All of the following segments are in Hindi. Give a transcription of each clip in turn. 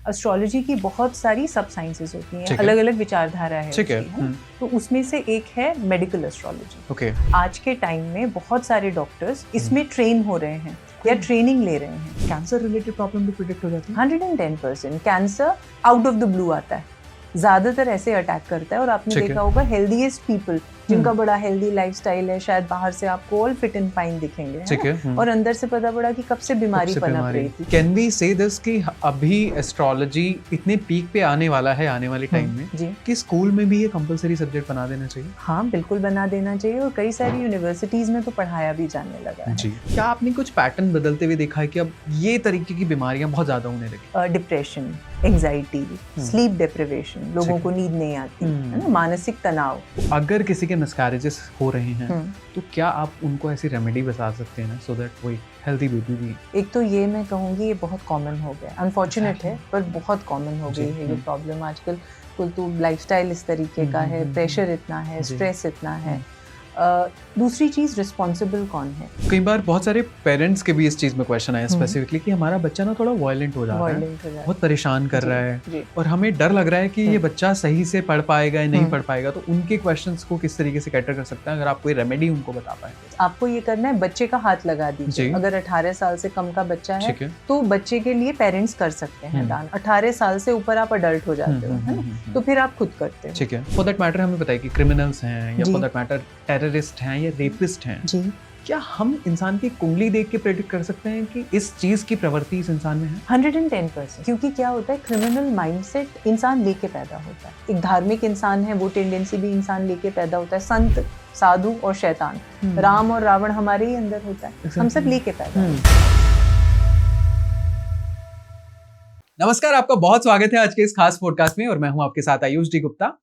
एस्ट्रोलॉजी की बहुत सारी सब साइंसेस होती हैं, ठीक है। अलग अलग विचारधारा है ठीक है। उसकी, है ना? तो उसमें से एक है मेडिकल एस्ट्रोलॉजी। ओके। आज के टाइम में बहुत सारे डॉक्टर्स इसमें ट्रेन हो रहे हैं या ट्रेनिंग ले रहे हैं। कैंसर रिलेटेड प्रॉब्लम भी प्रिडिक्ट हो जाती है? 110% cancer out of the blue आता है, ज्यादातर ऐसे अटैक करता है। और आपने ठीक है। देखा होगा हेल्दीएस्ट पीपल जिनका बड़ा हेल्दी लाइफस्टाइल है, शायद बाहर से आपको ऑल फिट एंड फाइन दिखेंगे, है ठीक ना? है। और अंदर से पता पड़ा कि कब से बीमारी पनप रही थी। कैन वी से दिस कि अभी एस्ट्रोलॉजी इतने पीक पे आने वाला है आने वाले टाइम में जी कि स्कूल में भी ये कंपलसरी सब्जेक्ट बना देना चाहिए? हाँ, बिल्कुल बना देना चाहिए। और कई सारी यूनिवर्सिटीज में तो पढ़ाया भी जाने लगा है। जी। क्या आपने कुछ पैटर्न बदलते हुए देखा है कि अब ये तरीके की बीमारियां बहुत ज्यादा होने लगी? डिप्रेशन, एंजाइटी, स्लीप डिप्रिवेशन, लोगों को नींद नहीं आती, है ना? मानसिक तनाव। अगर किसी के मिसकैरेजेस हो रहे हैं तो क्या आप उनको ऐसी रेमेडी बता सकते हैं ना सो दैट वो हेल्दी बेबी भी? एक तो ये मैं कहूँगी ये बहुत कॉमन हो गया, अनफॉर्चुनेट है पर बहुत कॉमन हो गई है ये प्रॉब्लम आजकल। कुल तो लाइफस्टाइल इस तरीके का है, प्रेशर इतना है, स्ट्रेस इतना है। दूसरी चीज रिस्पॉन्सिबल कौन है? कई बार बहुत सारे पेरेंट्स के भी इस चीज में क्वेश्चन आया स्पेसिफिकली कि हमारा बच्चा ना थोड़ा वायलेंट हो जाता है, बहुत परेशान कर रहा है और हमें डर लग रहा है कि ये बच्चा सही से पढ़ पाएगा या नहीं पढ़ पाएगा। तो उनके क्वेश्चंस को किस तरीके से कैटर कर सकता है अगर आप कोई रेमेडी उनको बता पाए? आपको ये करना है, बच्चे का हाथ लगा दीजिए। अगर 18 साल से कम का बच्चा है तो बच्चे के लिए पेरेंट्स कर सकते हैं दान। 18 साल से ऊपर आप अडल्ट हो जाते हो, है ना? तो फिर आप खुद करते हो। ठीक है। फॉर दैट मैटर हमें बताइए कि क्रिमिनल्स हैं या फॉर दैट मैटर टेररिस्ट हैं या रेपिस्ट हैं जी, क्या हम इंसान की कुंडली देख के प्रेडिक्ट कर सकते हैं कि इस चीज की प्रवृत्ति इस इंसान में है? 110%। क्योंकि क्या होता है, क्रिमिनल माइंडसेट इंसान लेके पैदा होता है। एक धार्मिक इंसान है, वो टेंडेंसी भी इंसान लेके पैदा होता है। संत, साधु और शैतान, राम और रावण हमारे ही अंदर होता है। हम सब लेके पैदा होते हैं। नमस्कार, आपका बहुत स्वागत है आज के इस खास पॉडकास्ट में और मैं हूं आपके साथ आयुष डी गुप्ता।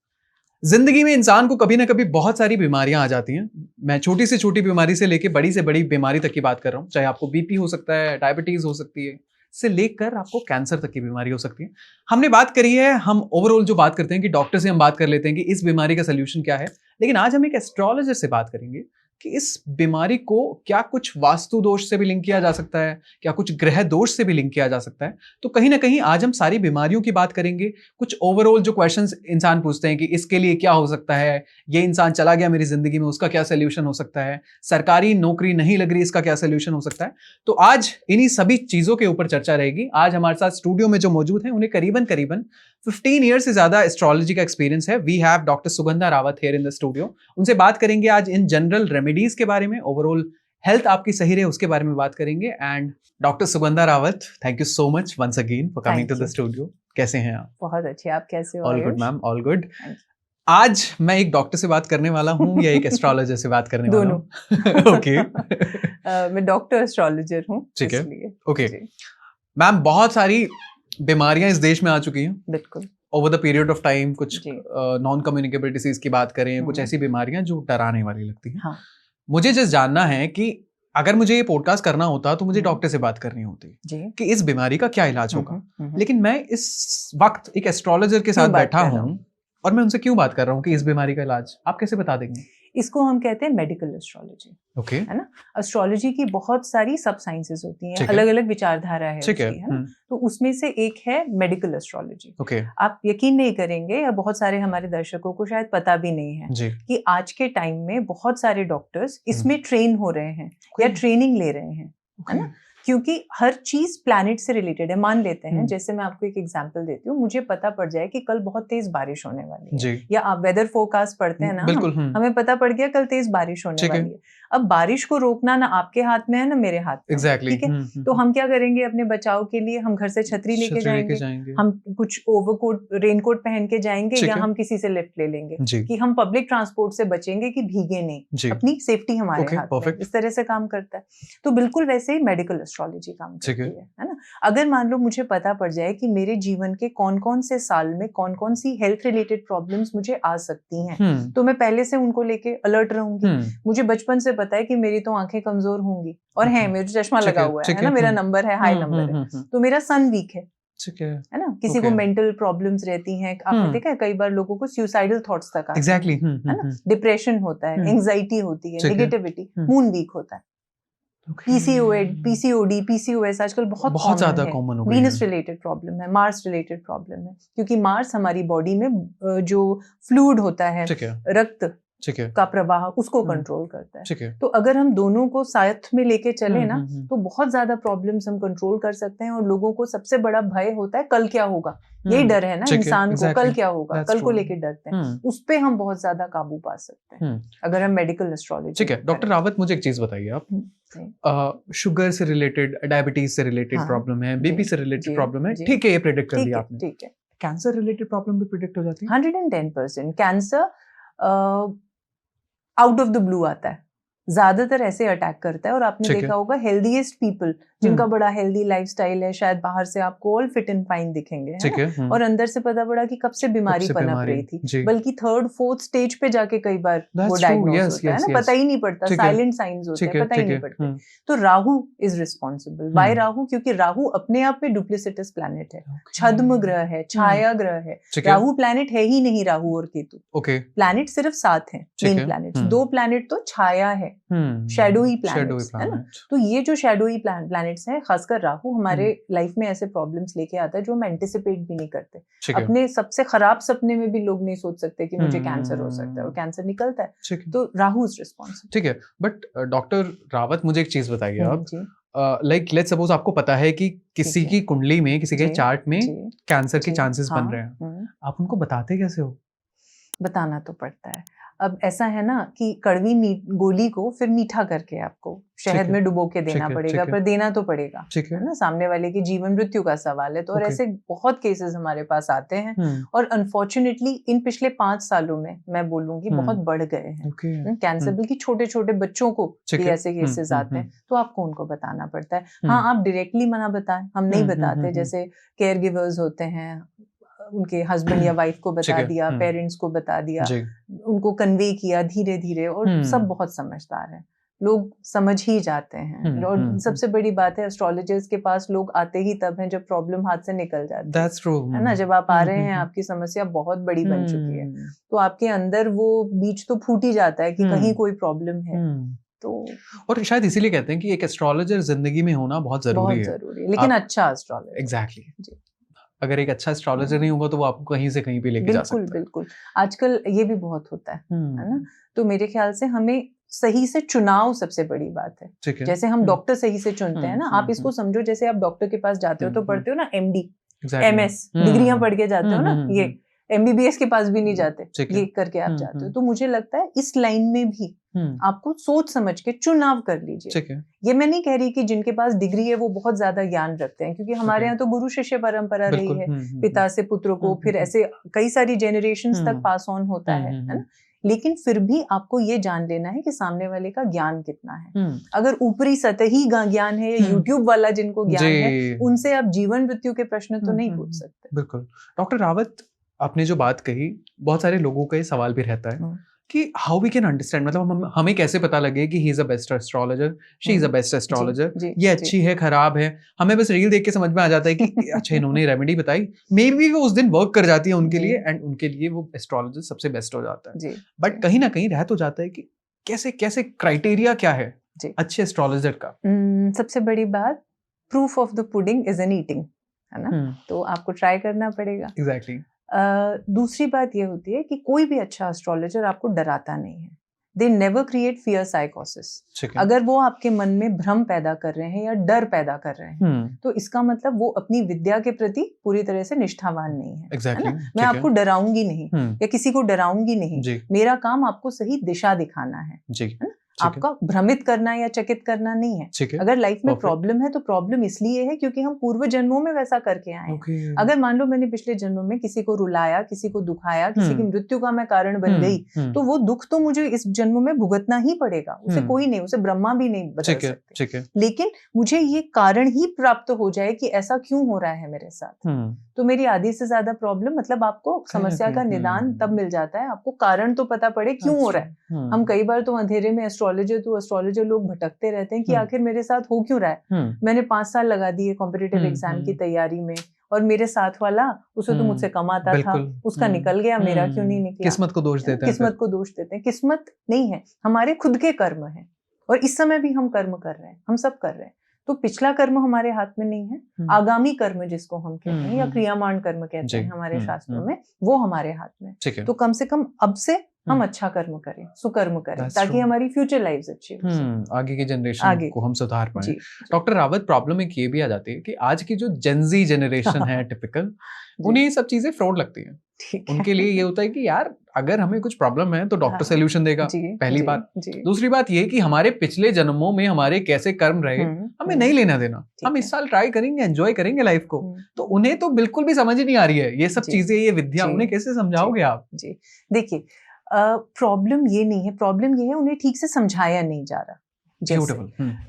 जिंदगी में इंसान को कभी ना कभी बहुत सारी बीमारियां आ जाती हैं। मैं छोटी से छोटी बीमारी से लेके बड़ी से बड़ी बीमारी तक की बात कर रहा हूँ। चाहे आपको बीपी हो सकता है, डायबिटीज हो सकती है, से लेकर आपको कैंसर तक की बीमारी हो सकती है। हमने बात करी है, हम ओवरऑल जो बात करते हैं कि डॉक्टर से हम बात कर लेते हैं कि इस बीमारी का सोल्यूशन क्या है, लेकिन आज हम एक एस्ट्रोलॉजर से बात करेंगे कि इस बीमारी को क्या कुछ वास्तु दोष से भी लिंक किया जा सकता है, क्या कुछ ग्रह दोष से भी लिंक किया जा सकता है। तो कहीं ना कहीं आज हम सारी बीमारियों की बात करेंगे। कुछ ओवरऑल जो क्वेश्चंस इंसान पूछते हैं कि इसके लिए क्या हो सकता है, ये इंसान चला गया मेरी जिंदगी में, उसका क्या सोल्यूशन हो सकता है, सरकारी नौकरी नहीं लग रही, इसका क्या सोल्यूशन हो सकता है। तो आज इन्हीं सभी चीजों के ऊपर चर्चा रहेगी। आज हमारे साथ स्टूडियो में जो मौजूद हैं उन्हें करीबन 15 ईयर से ज्यादा एस्ट्रोलॉजी का एक्सपीरियंस है। We have doctor Sugandha Rawat here in the studio. उनसे बात करेंगे आज इन जनरल रेमेडीज के बारे में, ओवरऑल हेल्थ आपकी सही रहे उसके बारे में बात करेंगे। And doctor Sugandha Rawat, thank you so much once again for coming to the studio. कैसे हैं आप? बहुत अच्छे, आप कैसे हो? All good ma'am, all good. आज मैं एक डॉक्टर से बात करने वाला हूँ या एक एस्ट्रोलॉजर से बात करने वाला हूँ? ओके। मैं डॉक्टर एस्ट्रोलॉजर हूँ। ठीक है, ओके मैम। बहुत सारी बीमारियां इस देश में आ चुकी हैं बिल्कुल over the period of time. कुछ नॉन कम्युनिकेबल डिसीज की बात करें, कुछ ऐसी बीमारियां जो डराने वाली लगती हैं। हाँ। मुझे जस्ट जानना है कि अगर मुझे ये पॉडकास्ट करना होता तो मुझे डॉक्टर से बात करनी होती कि इस बीमारी का क्या इलाज होगा, लेकिन मैं इस वक्त एक एस्ट्रोलॉजर के साथ बैठा हूँ और मैं उनसे क्यों बात कर रहा हूँ कि इस बीमारी का इलाज आप कैसे बता देंगे? इसको हम कहते हैं मेडिकल एस्ट्रोलॉजी। ओके, है ना? एस्ट्रोलॉजी की बहुत सारी सब साइंसेस होती हैं, अलग अलग विचारधारा है उसकी, है ना? तो उसमें से एक है मेडिकल एस्ट्रोलॉजी। ओके। आप यकीन नहीं करेंगे, या बहुत सारे हमारे दर्शकों को शायद पता भी नहीं है कि आज के टाइम में बहुत सारे डॉक्टर्स इसमें ट्रेन हो रहे हैं या ट्रेनिंग ले रहे हैं, है ना? क्योंकि हर चीज प्लैनेट से रिलेटेड है। मान लेते हैं, जैसे मैं आपको एक एग्जांपल देती हूँ, मुझे पता पड़ जाए कि कल बहुत तेज बारिश होने वाली है, या आप वेदर फोरकास्ट पढ़ते हैं ना, हमें पता पड़ गया कल तेज बारिश होने वाली है। अब बारिश को रोकना ना आपके हाथ में है ना मेरे हाथ में, ठीक है? तो हम क्या करेंगे अपने बचाव के लिए? हम घर से छतरी लेके जाएंगे, हम कुछ ओवरकोट, रेनकोट पहन के जाएंगे, या हम किसी से लिफ्ट ले लेंगे कि हम पब्लिक ट्रांसपोर्ट से बचेंगे कि भीगे नहीं, अपनी सेफ्टी हमारे हाथ में। इस तरह से काम करता है। तो बिल्कुल वैसे ही मेडिकल एस्ट्रोलॉजी काम करती है ना? अगर मान लो मुझे पता पड़ जाए कि मेरे जीवन के कौन कौन से साल में कौन कौन सी हेल्थ रिलेटेड प्रॉब्लम्स मुझे आ सकती हैं, तो मैं पहले से उनको लेके अलर्ट रहूंगी। मुझे बचपन से पता है कि मेरी तो आंखें कमजोर होंगी और है, मेरे चश्मा लगा हुआ है ना, मेरा नंबर है, हाई नंबर है, तो मेरा सन वीक है, है ना? किसी को मेंटल प्रॉब्लम्स रहती हैं, आपने देखा है कई बार लोगों को सुसाइडल थॉट्स तक आते हैं, है ना? डिप्रेशन होता है, एंजाइटी होती है, नेगेटिविटी, मून वीक होता है। पीसीओडी, पीसीओएस आजकल बहुत ज्यादा कॉमन हो गई है। वीनस रिलेटेड प्रॉब्लम है, मार्स रिलेटेड प्रॉब्लम है, क्योंकि मार्स हमारी बॉडी में जो फ्लूइड होता है, रक्त का प्रवाह, उसको कंट्रोल करता है। तो अगर हम दोनों को साथ में लेके चले ना, तो बहुत ज्यादा प्रॉब्लम्स हम कंट्रोल कर सकते हैं। और लोगों को सबसे बड़ा भय होता है कल क्या होगा, यही डर है ना इंसान को, कल क्या होगा, कल को लेके डरते हैं। उस पे हम बहुत ज्यादा काबू पा सकते हैं अगर हम मेडिकल एस्ट्रोलॉजी। ठीक है डॉक्टर रावत, मुझे एक चीज बताइए आप, शुगर से रिलेटेड, डायबिटीज से रिलेटेड प्रॉब्लम है, बीपी से रिलेटेड प्रॉब्लम है, ठीक है, ये प्रेडिक्ट कर दिया आपने। ठीक है, कैंसर रिलेटेड प्रॉब्लम भी प्रेडिक्ट हो जाती है? 110%। Cancer out of the blue आता है, ज्यादातर ऐसे अटैक करता है। और आपने देखा होगा हेल्दीएस्ट पीपल, जिनका बड़ा हेल्दी लाइफस्टाइल है, शायद बाहर से आपको ऑल फिट एंड फाइन दिखेंगे, है ना? और अंदर से पता पड़ा कि कब से बीमारी पनप रही थी, बल्कि 3rd 4th स्टेज पे जाके कई बार वो डायग्नोस होता है ना, पता ही नहीं पड़ता, साइलेंट साइंस होते हैं, पता ही नहीं पड़ते। तो Rahu is responsible. By Rahu, क्योंकि राहु अपने आप में डुप्लिसिटस प्लैनेट है, छद्म ग्रह है, छाया ग्रह है। राहु प्लैनेट है ही नहीं, राहु और केतु प्लैनेट सिर्फ 7 है मेन प्लैनेट, 2 प्लैनेट तो छाया है, शैडोई प्लैनेट्स, है ना? तो ये जो शैडोई प्लैनेट्स हैं, खासकर राहु, हमारे लाइफ में ऐसे प्रॉब्लम्स लेके आता है जो हम एंटिसिपेट भी नहीं करते। अपने सबसे खराब सपने में भी लोग नहीं सोच सकते कि मुझे कैंसर हो सकता है, और कैंसर निकलता है। तो राहु इज रिस्पॉन्सिबल। ठीक है, बट डॉक्टर रावत मुझे एक चीज बताइए आप, लाइक लेट्स सपोज आपको पता है कि किसी की कुंडली में, किसी के चार्ट में कैंसर के चांसेस बन रहे हैं, आप उनको बताते कैसे हो? बताना तो पड़ता है। अब ऐसा है ना कि कड़वी गोली को फिर मीठा करके आपको शहद में डुबो के देना पड़ेगा, पर देना तो पड़ेगा, है ना? सामने वाले की जीवन मृत्यु का सवाल है। तो और ऐसे बहुत केसेस हमारे पास आते हैं, और अनफॉर्चुनेटली इन पिछले 5 सालों में मैं बोलूंगी बहुत बढ़ गए हैं कैंसर, बल्कि छोटे छोटे बच्चों को भी ऐसे केसेस आते हैं। तो आपको उनको बताना पड़ता है। हाँ, आप डायरेक्टली मना बताएं, हम नहीं बताते। जैसे केयर गिवर्स होते हैं, उनके हस्बैंड या वाइफ को बता दिया, पेरेंट्स को बता दिया, उनको कन्वे किया धीरे धीरे, और सब बहुत समझदार हैं, लोग समझ ही जाते हैं। और सबसे बड़ी बात है, एस्ट्रोलॉजर्स के पास लोग आते ही तब हैं जब प्रॉब्लम हाथ से निकल जाती है। That's true. है ना? जब आप आ रहे हैं, आपकी समस्या बहुत बड़ी बन चुकी है, तो आपके अंदर वो बीज तो फूट ही जाता है कि कहीं कोई प्रॉब्लम है। तो और शायद इसीलिए कहते हैं कि एक एस्ट्रोलॉजर जिंदगी में होना बहुत जरूरी है, लेकिन अच्छा एस्ट्रोलॉजर। एग्जैक्टली। अगर एक अच्छा एस्ट्रोलॉजर नहीं होगा तो वो आपको कहीं से कहीं पे लेके जा सकता है। बिल्कुल। आजकल ये भी बहुत होता है ना? तो मेरे ख्याल से हमें सही से चुनाव सबसे बड़ी बात है। जैसे हम डॉक्टर सही से चुनते हैं ना, आप इसको समझो जैसे आप डॉक्टर के पास जाते हो तो पढ़ते हो ना MD, MS डिग्रियां पढ़ के जाते हो ना, ये MBBS के पास भी नहीं जाते, ये करके आप जाते हो। तो मुझे लगता है इस लाइन में भी आपको सोच समझ के चुनाव कर लीजिए। ये मैं नहीं कह रही कि जिनके पास डिग्री है वो बहुत ज्यादा ज्ञान रखते हैं, क्योंकि हमारे यहाँ तो गुरु शिष्य परंपरा रही है, पिता से पुत्र को, फिर ऐसे कई सारी जनरेशंस तक पास ऑन होता है ना? लेकिन फिर भी आपको ये जान लेना है कि सामने वाले का ज्ञान कितना है। अगर ऊपरी सतही ज्ञान है या यूट्यूब वाला जिनको ज्ञान है, उनसे आप जीवन मृत्यु के प्रश्न तो नहीं पूछ सकते। बिल्कुल। डॉक्टर रावत, आपने जो बात कही, बहुत सारे लोगों का ये सवाल भी रहता है कि हाउ वी कैन अंडरस्टैंड, मतलब हमें कैसे पता लगे कि he is a best astrologer, she is a best astrologer, ये अच्छी है खराब है। हमें बस रील देख के समझ में आ जाता है कि अच्छा इन्होंने रेमेडी बताई, मे बी वो उस दिन वर्क कर जाती है उनके लिए, एंड उनके लिए वो एस्ट्रोलॉजर सबसे बेस्ट हो जाता है। बट कहीं ना कहीं रह तो जाता है कि कैसे कैसे क्राइटेरिया क्या है अच्छे एस्ट्रोलॉजर का? सबसे बड़ी बात, proof of the pudding is in eating, है ना? तो आपको ट्राई करना पड़ेगा। एग्जैक्टली। दूसरी बात ये होती है कि कोई भी अच्छा एस्ट्रोलॉजर आपको डराता नहीं है। दे नेवर क्रिएट फियर साइकोसिस। अगर वो आपके मन में भ्रम पैदा कर रहे हैं या डर पैदा कर रहे हैं, तो इसका मतलब वो अपनी विद्या के प्रति पूरी तरह से निष्ठावान नहीं है। exactly. है ना? मैं आपको डराऊंगी नहीं या किसी को डराऊंगी नहीं, मेरा काम आपको सही दिशा दिखाना है ना? आपका भ्रमित करना या चकित करना नहीं है। अगर लाइफ में प्रॉब्लम है तो प्रॉब्लम इसलिए है क्योंकि हम पूर्व जन्मों में वैसा करके आए हैं। अगर मान लो मैंने पिछले जन्मों में किसी को रुलाया, किसी को दुखाया, किसी की मृत्यु का मैं कारण बन गई, तो वो दुख तो मुझे इस जन्म में भुगतना ही पड़ेगा। उसे कोई नहीं, उसे ब्रह्मा भी नहीं बदल सकते। लेकिन मुझे ये कारण ही प्राप्त हो जाए कि ऐसा क्यों हो रहा है मेरे साथ, तो मेरी आधी से ज्यादा प्रॉब्लम, मतलब आपको समस्या का निदान तब मिल जाता है, आपको कारण तो पता पड़े क्यों हो रहा है। हम कई बार तो अंधेरे में एस्ट्रोलॉजर लोग भटकते रहते हैं कि आखिर मेरे साथ हो क्यों रहा है। मैंने 5 साल लगा दिए कॉम्पिटिटिव एग्जाम की तैयारी में, और मेरे साथ वाला, उसे तो मुझसे कम आता था, उसका निकल गया, मेरा क्यों नहीं निकला। किस्मत को दोष देते हैं। किस्मत को दोष देते हैं। किस्मत नहीं है, हमारे खुद के कर्म है, और इस समय भी हम कर्म कर रहे हैं, हम सब कर रहे हैं। तो पिछला कर्म हमारे हाथ में नहीं है, आगामी कर्म जिसको हम कहते हैं या क्रियामाण कर्म कहते हैं हमारे शास्त्रों में, वो हमारे हाथ में। तो कम से कम अब से हम अच्छा कर्म करें, सुकर्म करें, ताकि हमारी फ्यूचर लाइव्स अच्छी हो, आगे की जनरेशन को हम सुधार पाएं। डॉक्टर रावत, प्रॉब्लम एक ये भी आ जाती है कि आज की जो जेनजी जनरेशन है टिपिकल, उन्हें ये सब चीजें फ्रॉड लगती हैं। उनके लिए ये होता है कि यार अगर हमें कुछ प्रॉब्लम है तो डॉक्टर सोल्यूशन देगा, पहली बात। दूसरी बात ये कि हमारे पिछले जन्मों में हमारे कैसे कर्म रहे हमें नहीं लेना देना, हम इस साल ट्राई करेंगे, एंजॉय करेंगे लाइफ को। तो उन्हें तो बिल्कुल भी समझ ही नहीं आ रही है ये सब चीजें, ये विद्या, उन्हें कैसे समझाओगे आप? जी देखिए, प्रॉब्लम ये नहीं है, प्रॉब्लम ये है उन्हें ठीक से समझाया नहीं जा रहा।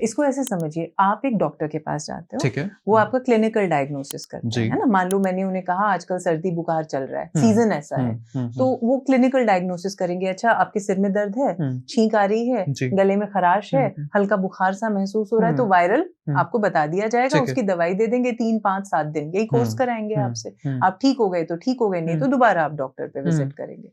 इसको ऐसे समझिए, आप एक डॉक्टर के पास जाते हो, ठीक है, वो आपका क्लिनिकल डायग्नोसिस करता है ना। मान लो मैंने उन्हें कहा आजकल सर्दी बुखार चल रहा है, सीजन ऐसा है, तो वो क्लिनिकल डायग्नोसिस करेंगे। अच्छा, आपके सिर में दर्द है, छींक आ रही है, गले में खराश है, हल्का बुखार सा महसूस हो रहा है, तो वायरल आपको बता दिया जाएगा, उसकी दवाई दे देंगे, 3, 5, 7 दिन यही कोर्स कराएंगे आपसे। आप ठीक हो गए तो ठीक हो गए, नहीं तो दोबारा आप डॉक्टर पे विजिट करेंगे।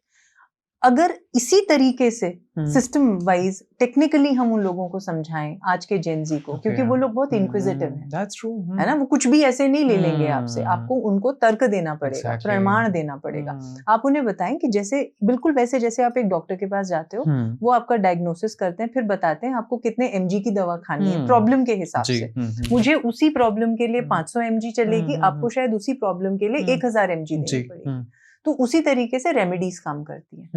अगर इसी तरीके से सिस्टम वाइज टेक्निकली हम उन लोगों को समझाएं आज के जेनजी को, क्योंकि वो लोग बहुत इंक्विजिटिव हैं, है ना, वो कुछ भी ऐसे नहीं ले लेंगे आपसे, आपको उनको तर्क देना पड़ेगा, प्रमाण देना पड़ेगा। आप उन्हें बताएं कि जैसे बिल्कुल वैसे जैसे आप एक डॉक्टर के पास जाते हो, वो आपका डायग्नोसिस करते हैं, फिर बताते हैं आपको कितने mg की दवा खानी है प्रॉब्लम के हिसाब से। मुझे उसी प्रॉब्लम के लिए 500 mg चलेगी, आपको शायद उसी प्रॉब्लम के लिए 1000 mg देनी पड़ेगी। तो उसी तरीके से रेमेडीज काम करती हैं,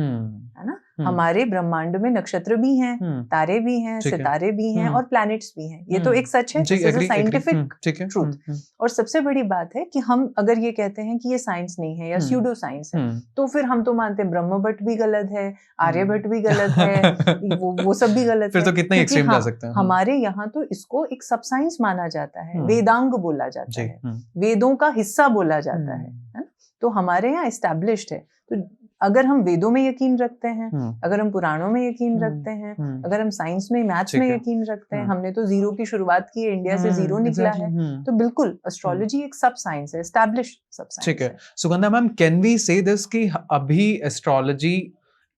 है ना। हमारे ब्रह्मांड में नक्षत्र भी हैं, तारे भी हैं, सितारे भी हैं और प्लैनेट्स भी हैं। ये तो एक सच है, साइंटिफिक ट्रूथ। और सबसे बड़ी बात है कि हम अगर ये कहते हैं कि ये साइंस नहीं है या स्यूडो साइंस है, तो फिर हम तो मानते हैं ब्रह्मभट्ट भी गलत है, आर्यभट्ट भी गलत है, वो सब भी गलत है। फिर तो कितना एक्सट्रीम जा सकते हैं। हमारे यहाँ तो इसको एक सब साइंस माना जाता है, वेदांग बोला जाता है, वेदों का हिस्सा बोला जाता है ना। तो हमारे यहाँ एस्टैब्लिश्ड है। तो अगर हम वेदों में यकीन रखते हैं, अगर हम पुराणों में यकीन रखते हैं, अगर हम साइंस में, मैथ्स में यकीन रखते हैं, हमने तो जीरो की शुरुआत की है, इंडिया से जीरो निकला है, तो बिल्कुल एस्ट्रोलॉजी एक सब साइंस है, एस्टैब्लिश्ड सब साइंस। ठीक है सुगंधा मैम, कैन वी से दिस कि अभी एस्ट्रोलॉजी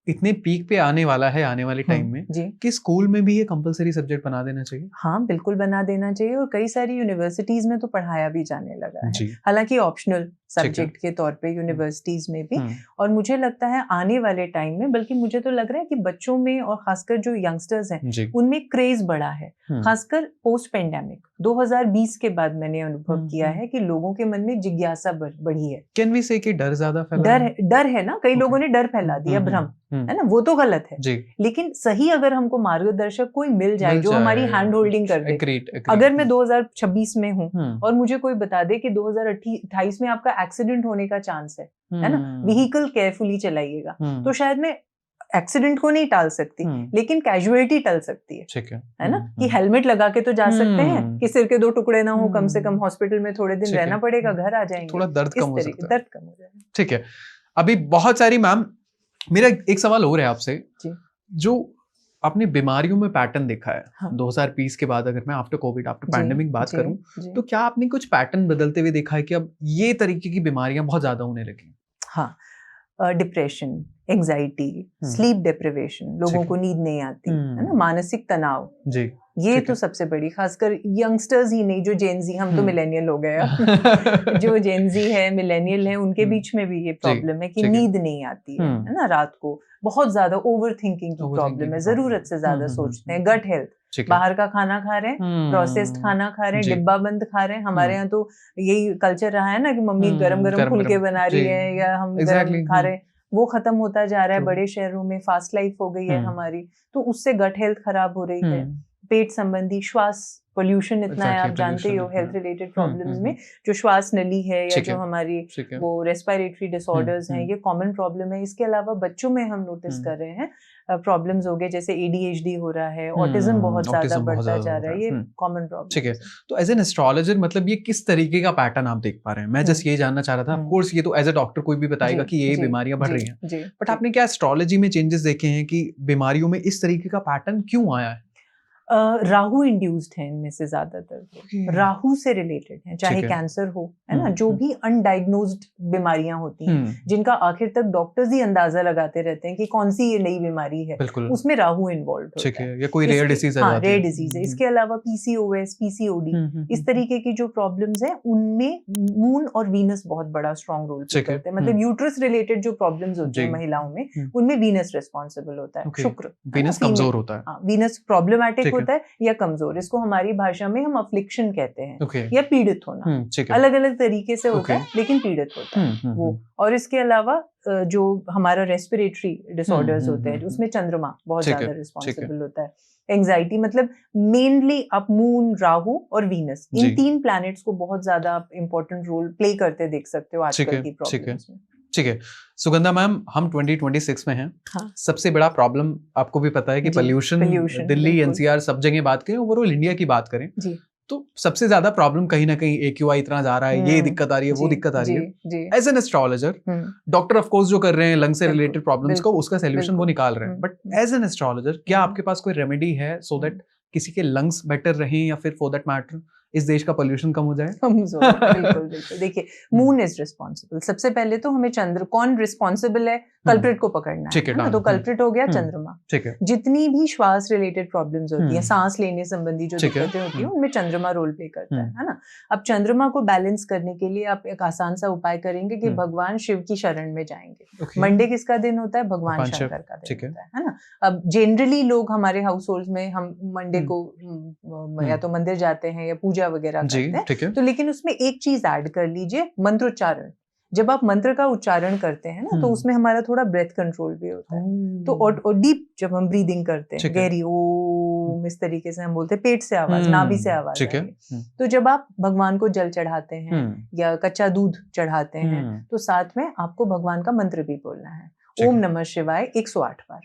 इतने पीक पे आने वाला है आने वाले टाइम में कि स्कूल में भी ये कंपलसरी सब्जेक्ट बना देना चाहिए? हाँ बिल्कुल बना देना चाहिए, और कई सारी यूनिवर्सिटीज में तो पढ़ाया भी जाने लगा है, हालांकि ऑप्शनल सब्जेक्ट के तौर पे यूनिवर्सिटीज में भी। और मुझे लगता है आने वाले टाइम में, बल्कि मुझे तो लग रहा है कि बच्चों में और खासकर जो यंगस्टर्स हैं उनमें क्रेज बढ़ा है, खासकर पोस्ट पेंडेमिक 2020 के बाद मैंने अनुभव किया है कि लोगों के मन में जिज्ञासा बढ़ी है। कैन वी से कि डर ज्यादा फैला? डर है ना, कई लोगों ने डर फैला दिया, भ्रम, है ना, वो तो गलत है। लेकिन सही अगर हमको मार्गदर्शक कोई मिल जाए जो हमारी हैंड होल्डिंग कर दे। अगर मैं 2026 में हूँ और मुझे कोई बता दे कि 2028 में आपका एक्सीडेंट होने का चांस है ना, व्हीकल केयरफुली चलाइएगा, तो शायद मैं एक्सीडेंट को नहीं टाल सकती, लेकिन कैजुअलिटी टल सकती है ना, कि हेलमेट लगा के तो जा सकते हैं कि सिर के 2 टुकड़े ना हो, कम से कम हॉस्पिटल में थोड़े दिन रहना पड़ेगा, घर आ जाएंगे, थोड़ा दर्द कम हो सकता है, दर्द कम हो जाएगा। ठीक है, अभी बहुत सारी मैम, मेरा एक सवाल और है आपसे, जो आपने बीमारियों में पैटर्न देखा है, हाँ। 2020 के बाद अगर मैं आफ्टर कोविड, आफ्टर पैंडेमिक बात करूं, तो क्या आपने कुछ पैटर्न बदलते हुए देखा है कि अब ये तरीके की बीमारियां बहुत ज्यादा होने लगी? हाँ, डिप्रेशन, एंजाइटी, स्लीप डिप्रिवेशन, लोगों को नींद नहीं आती, है ना, मानसिक तनाव, ये तो सबसे बड़ी, खासकर यंगस्टर्स ही नहीं, जो जेनजी, हम तो मिलेनियल हो गए जो जेनजी है, मिलेनियल है, उनके बीच में भी ये प्रॉब्लम है कि नींद नहीं आती है ना, रात को बहुत ज्यादा ओवर थिंकिंग की प्रॉब्लम है, जरूरत से ज्यादा सोचते हैं। गट हेल्थ, बाहर का खाना खा रहे हैं, प्रोसेस्ड खाना खा रहे हैं, डिब्बा बंद खा रहे हैं। हमारे यहाँ तो यही कल्चर रहा है ना कि मम्मी गरम गरम फुलके बना रही है या हम गरम खा रहे हैं, वो खत्म होता जा रहा है। बड़े शहरों में फास्ट लाइफ हो गई है हमारी, तो उससे गट हेल्थ खराब हो रही है। पेट संबंधी, श्वास पोल्यूशन इतना है, आप जानते ही हो, हेल्थ रिलेटेड प्रॉब्लम्स में जो श्वास नली है या जो हमारी वो रेस्पिरेटरी डिसऑर्डर्स हैं, ये कॉमन प्रॉब्लम है। इसके अलावा बच्चों में हम नोटिस कर रहे हैं प्रॉब्लम्स हो गए, जैसे ADHD हो रहा है, ऑटिज्म बहुत ज्यादा बढ़ता जा रहा है, ये कॉमन प्रॉब्लम। ठीक है, तो एज एन एस्ट्रोलॉजर मतलब ये किस तरीके का पैटर्न आप देख पा रहे हैं? मैं जस्ट ये जानना चाह रहा था। ऑफ कोर्स ये तो एज ए डॉक्टर कोई भी बताएगा कि ये बीमारियां बढ़ रही हैं, बट आपने क्या एस्ट्रोलॉजी में चेंजेस देखे हैं कि बीमारियों में इस तरीके का पैटर्न क्यों आया है? राहु इंड्यूस्ड है इनमें से ज्यादातर, राहु से रिलेटेड है, चाहे कैंसर हो, है ना, जो भी अनडायग्नोज्ड बीमारियां होती हैं, जिनका आखिर तक डॉक्टर्स ही अंदाजा लगाते रहते हैं कि कौन सी ये नई बीमारी है, उसमें राहु इन्वॉल्व होता है, या कोई रेयर डिसीज है, रेयर डिजीज है। इसके अलावा पीसीओएस, पीसीओडी, इस तरीके की जो प्रॉब्लम्स है उनमें मून और वीनस बहुत बड़ा स्ट्रॉन्ग रोल प्ले करते हैं। मतलब यूट्रस रिलेटेड जो प्रॉब्लम्स होती है महिलाओं में, उनमें वीनस रिस्पॉन्सिबल होता है, शुक्र, वीनस कमजोर होता है, वीनस प्रॉब्लमैटिक होता है या कमजोर, इसको हमारी भाषा में हम अफ्लिक्शन कहते हैं, या पीड़ित होना, अलग अलग तरीके से होता है लेकिन पीड़ित होता है वो। और इसके अलावा जो हमारा रेस्पिरेटरी डिसऑर्डर्स होते हैं उसमें चंद्रमा बहुत ज्यादा रिस्पॉन्सिबल होता है। एंजाइटी, मतलब मेनली आप मून, राहु और वीनस, इन 3 प्लैनेट्स को बहुत ज्यादा इंपॉर्टेंट रोल प्ले करते देख सकते हो आजकल की प्रॉब्लम्स में। ठीक है सुगंधा मैम, हम 2026 में हैं। हाँ। सबसे बड़ा प्रॉब्लम आपको भी पता है कि पोल्यूशन, दिल्ली, एनसीआर, सब जगह बात करें, ओवरऑल इंडिया की बात करें जी, तो सबसे ज्यादा प्रॉब्लम कहीं ना कहीं AQI इतना जा रहा है, ये दिक्कत आ रही है, वो दिक्कत आ रही है। As an astrologer, doctor of course जो कर रहे हैं लंग से रिलेटेड प्रॉब्लम्स को, उसका सोल्यूशन वो निकाल रहे हैं, बट एज एन एस्ट्रोलॉजर क्या आपके पास कोई रेमेडी है सो दैट किसी के लंग्स बेटर रहें, या फिर फॉर दैट मैटर इस देश का पोल्यूशन कम हो जाए? बिल्कुल बिल्कुल। देखिए, मून इज रिस्पॉन्सिबल। सबसे पहले तो हमें चंद्र, कौन रिस्पॉन्सिबल है, कल्प्रिट को पकड़ना है ना, तो कल्प्रिट हो गया चंद्रमा। जितनी भी श्वास रिलेटेड प्रॉब्लम्स होती है, सांस लेने संबंधी जो दिक्कतें होती है, उनमें चंद्रमा रोल प्ले करता है ना। अब चंद्रमा को बैलेंस करने के लिए आप एक आसान सा उपाय करेंगे कि भगवान शिव की शरण में जाएंगे। मंडे किसका दिन होता है? भगवान शंकर का दिन होता है ना। अब जनरली लोग हमारे हाउस होल्ड में हम मंडे को या तो मंदिर जाते हैं या पूजा वगैरह करते हैं, तो लेकिन उसमें एक चीज ऐड कर लीजिए, मंत्रोच्चारण। जब आप मंत्र का उच्चारण करते हैं ना, तो उसमें हमारा थोड़ा ब्रेथ कंट्रोल भी होता है। तो और डीप जब हम ब्रीदिंग करते हैं, गहरी ओम, इस तरीके से हम बोलते हैं, पेट से आवाज, नाभि से आवाज आएगी। तो जब आप भगवान को जल चढ़ाते हैं या कच्चा दूध चढ़ाते हैं, तो साथ में आपको भगवान का मंत्र भी बोलना है। ओम नमः शिवाय 108 बार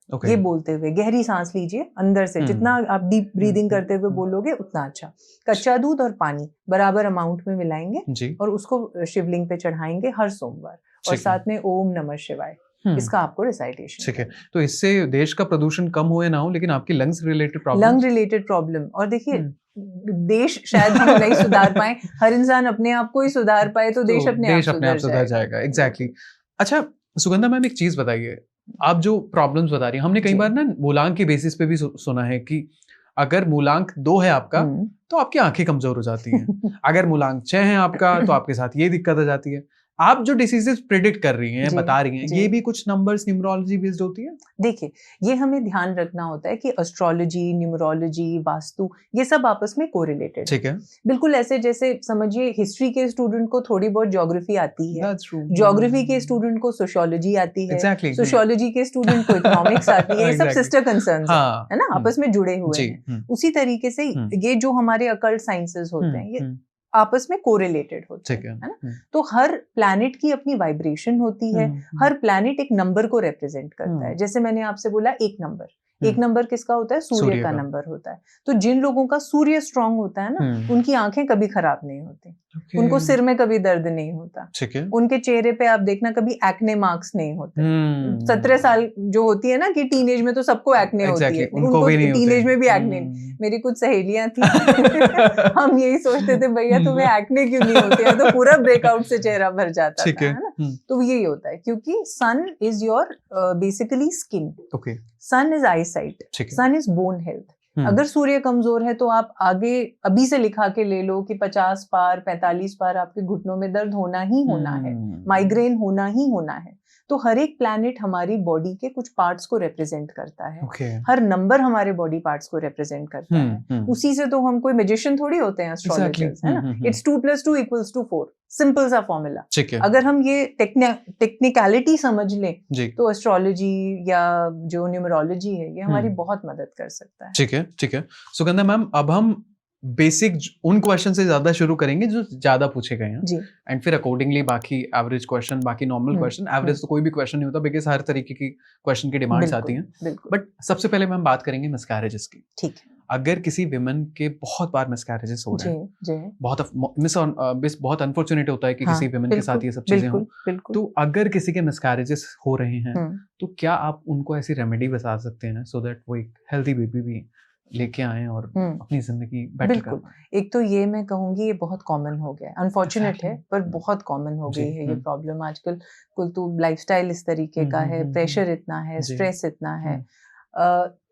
ये बोलते हुए गहरी सांस लीजिए अंदर से। जितना आप डीप ब्रीदिंग करते हुए बोलोगे उतना अच्छा। कच्चा दूध और पानी बराबर अमाउंट में मिलाएंगे और उसको शिवलिंग पे चढ़ाएंगे हर सोमवार, और साथ में ओम नमः शिवाय, इसका आपको रिसाइटेशन। ठीक है, तो इससे देश का प्रदूषण कम हो या ना हो, लेकिन आपकी lungs related problem, lung related problem, और देखिए देश शायद हम नहीं सुधार पाए, हर इंसान अपने आप को ही सुधार पाए तो देश अपने आप सुधर जाएगा। एग्जैक्टली। अच्छा सुगंधा मैम, एक चीज बताइए, आप जो प्रॉब्लम्स बता रही हैं, हमने कई बार ना मूलांक की बेसिस पे भी सुना है कि अगर मूलांक 2 है आपका तो आपकी आंखें कमजोर हो जाती हैं, अगर मूलांक 6 है आपका तो आपके साथ ये दिक्कत आ जाती है। आप जो डिसीजेस प्रेडिक्ट कर रही हैं, बता रही हैं, ये भी कुछ नंबर्स, न्यूमरोलॉजी बेस्ड होती है? देखिए, ये हमें ध्यान रखना होता है कि एस्ट्रोलॉजी, न्यूमरोलॉजी, वास्तु, ये सब आपस में कोरिलेटेड है। ठीक है। बिल्कुल ऐसे जैसे समझिए हिस्ट्री के स्टूडेंट को थोड़ी बहुत ज्योग्राफी आती है, ज्योग्राफी के स्टूडेंट को सोशियोलॉजी आती है, सोशियोलॉजी के स्टूडेंट को इकोनॉमिक्स आती है। ये सब सिस्टर कंसर्न्स है ना, आपस में जुड़े हुए हैं। उसी तरीके से ये जो हमारे अकल्ट साइंसेस होते हैं, ये आपस में कोरिलेटेड होते हैं, है ना। तो हर प्लैनेट की अपनी वाइब्रेशन होती है, हर प्लैनेट एक नंबर को रिप्रेजेंट करता है। जैसे मैंने आपसे बोला एक नंबर किसका होता है? सूर्य का नंबर होता है। तो जिन लोगों का सूर्य स्ट्रांग होता है ना, उनकी आंखें कभी खराब नहीं होती, उनको सिर में कभी दर्द नहीं होता, उनके चेहरे पे आप देखना कभी एक्ने मार्क्स नहीं होते। 17 साल जो होती है ना कि टीनेज में तो सबको एक्ने होती है, उनको टीनेज में भी एक्ने। मेरी कुछ सहेलियां थी हम यही सोचते थे भैया तुम्हें एक्ने क्यों नहीं होती है, तो पूरा ब्रेकआउट से चेहरा भर जाता था, है ना। तो यही होता है क्योंकि sun is your basically skin, sun is eye sight, sun is bone health. अगर सूर्य कमजोर है तो आप आगे अभी से लिखा के ले लो कि 50 बार 45 बार आपके घुटनों में दर्द होना ही होना है, माइग्रेन होना ही होना है। तो हर एक प्लैनेट हमारी बॉडी के कुछ पार्ट्स को रिप्रेजेंट करता है। हर नंबर हमारे बॉडी पार्ट्स को रिप्रेजेंट करता है। उसी से तो हम कोई मैजिशियन थोड़ी होते हैं, एस्ट्रोलॉजर्स, है ना। It's 2 + 2 = 4, सिंपल सा फॉर्मूला। अगर हम ये टेक्निकलिटी समझ लें तो एस्ट्रोलॉजी या जो न्यूमरोलॉजी है ये हमारी बहुत मदद कर सकता है। ठीक है सुगंधा मैम, अब हम बेसिक उन क्वेश्चन से ज्यादा शुरू करेंगे जो ज्यादा पूछे गए हैं, एंड फिर अकॉर्डिंगली बाकी एवरेज क्वेश्चन, बाकी नॉर्मल क्वेश्चन। एवरेज तो कोई भी क्वेश्चन नहीं होता, बिकॉज़ हर तरीके की क्वेश्चन की डिमांड्स आती हैं। बट सबसे पहले हम बात करेंगे मिसकैरेजेस की। ठीक है। अगर किसी विमेन के बहुत बार मिसकैरेजेस हो रहे हैं, बहुत अनफॉर्चुनेट होता है कि किसी विमेन के साथ ये सब चीजें हो, तो अगर किसी के मिसकैरेजेस हो रहे हैं तो क्या आप उनको ऐसी रेमेडी बता सकते हैं सो दैट वो एक हेल्दी बेबी भी लेके आए और अपनी जिंदगी बेटर कर पाए। एक तो ये मैं कहूंगी ये बहुत कॉमन हो गया, अनफॉर्चुनेट है पर बहुत कॉमन हो गई है ये प्रॉब्लम आजकल। कुल तो लाइफस्टाइल इस तरीके का है, प्रेशर इतना है, स्ट्रेस इतना है।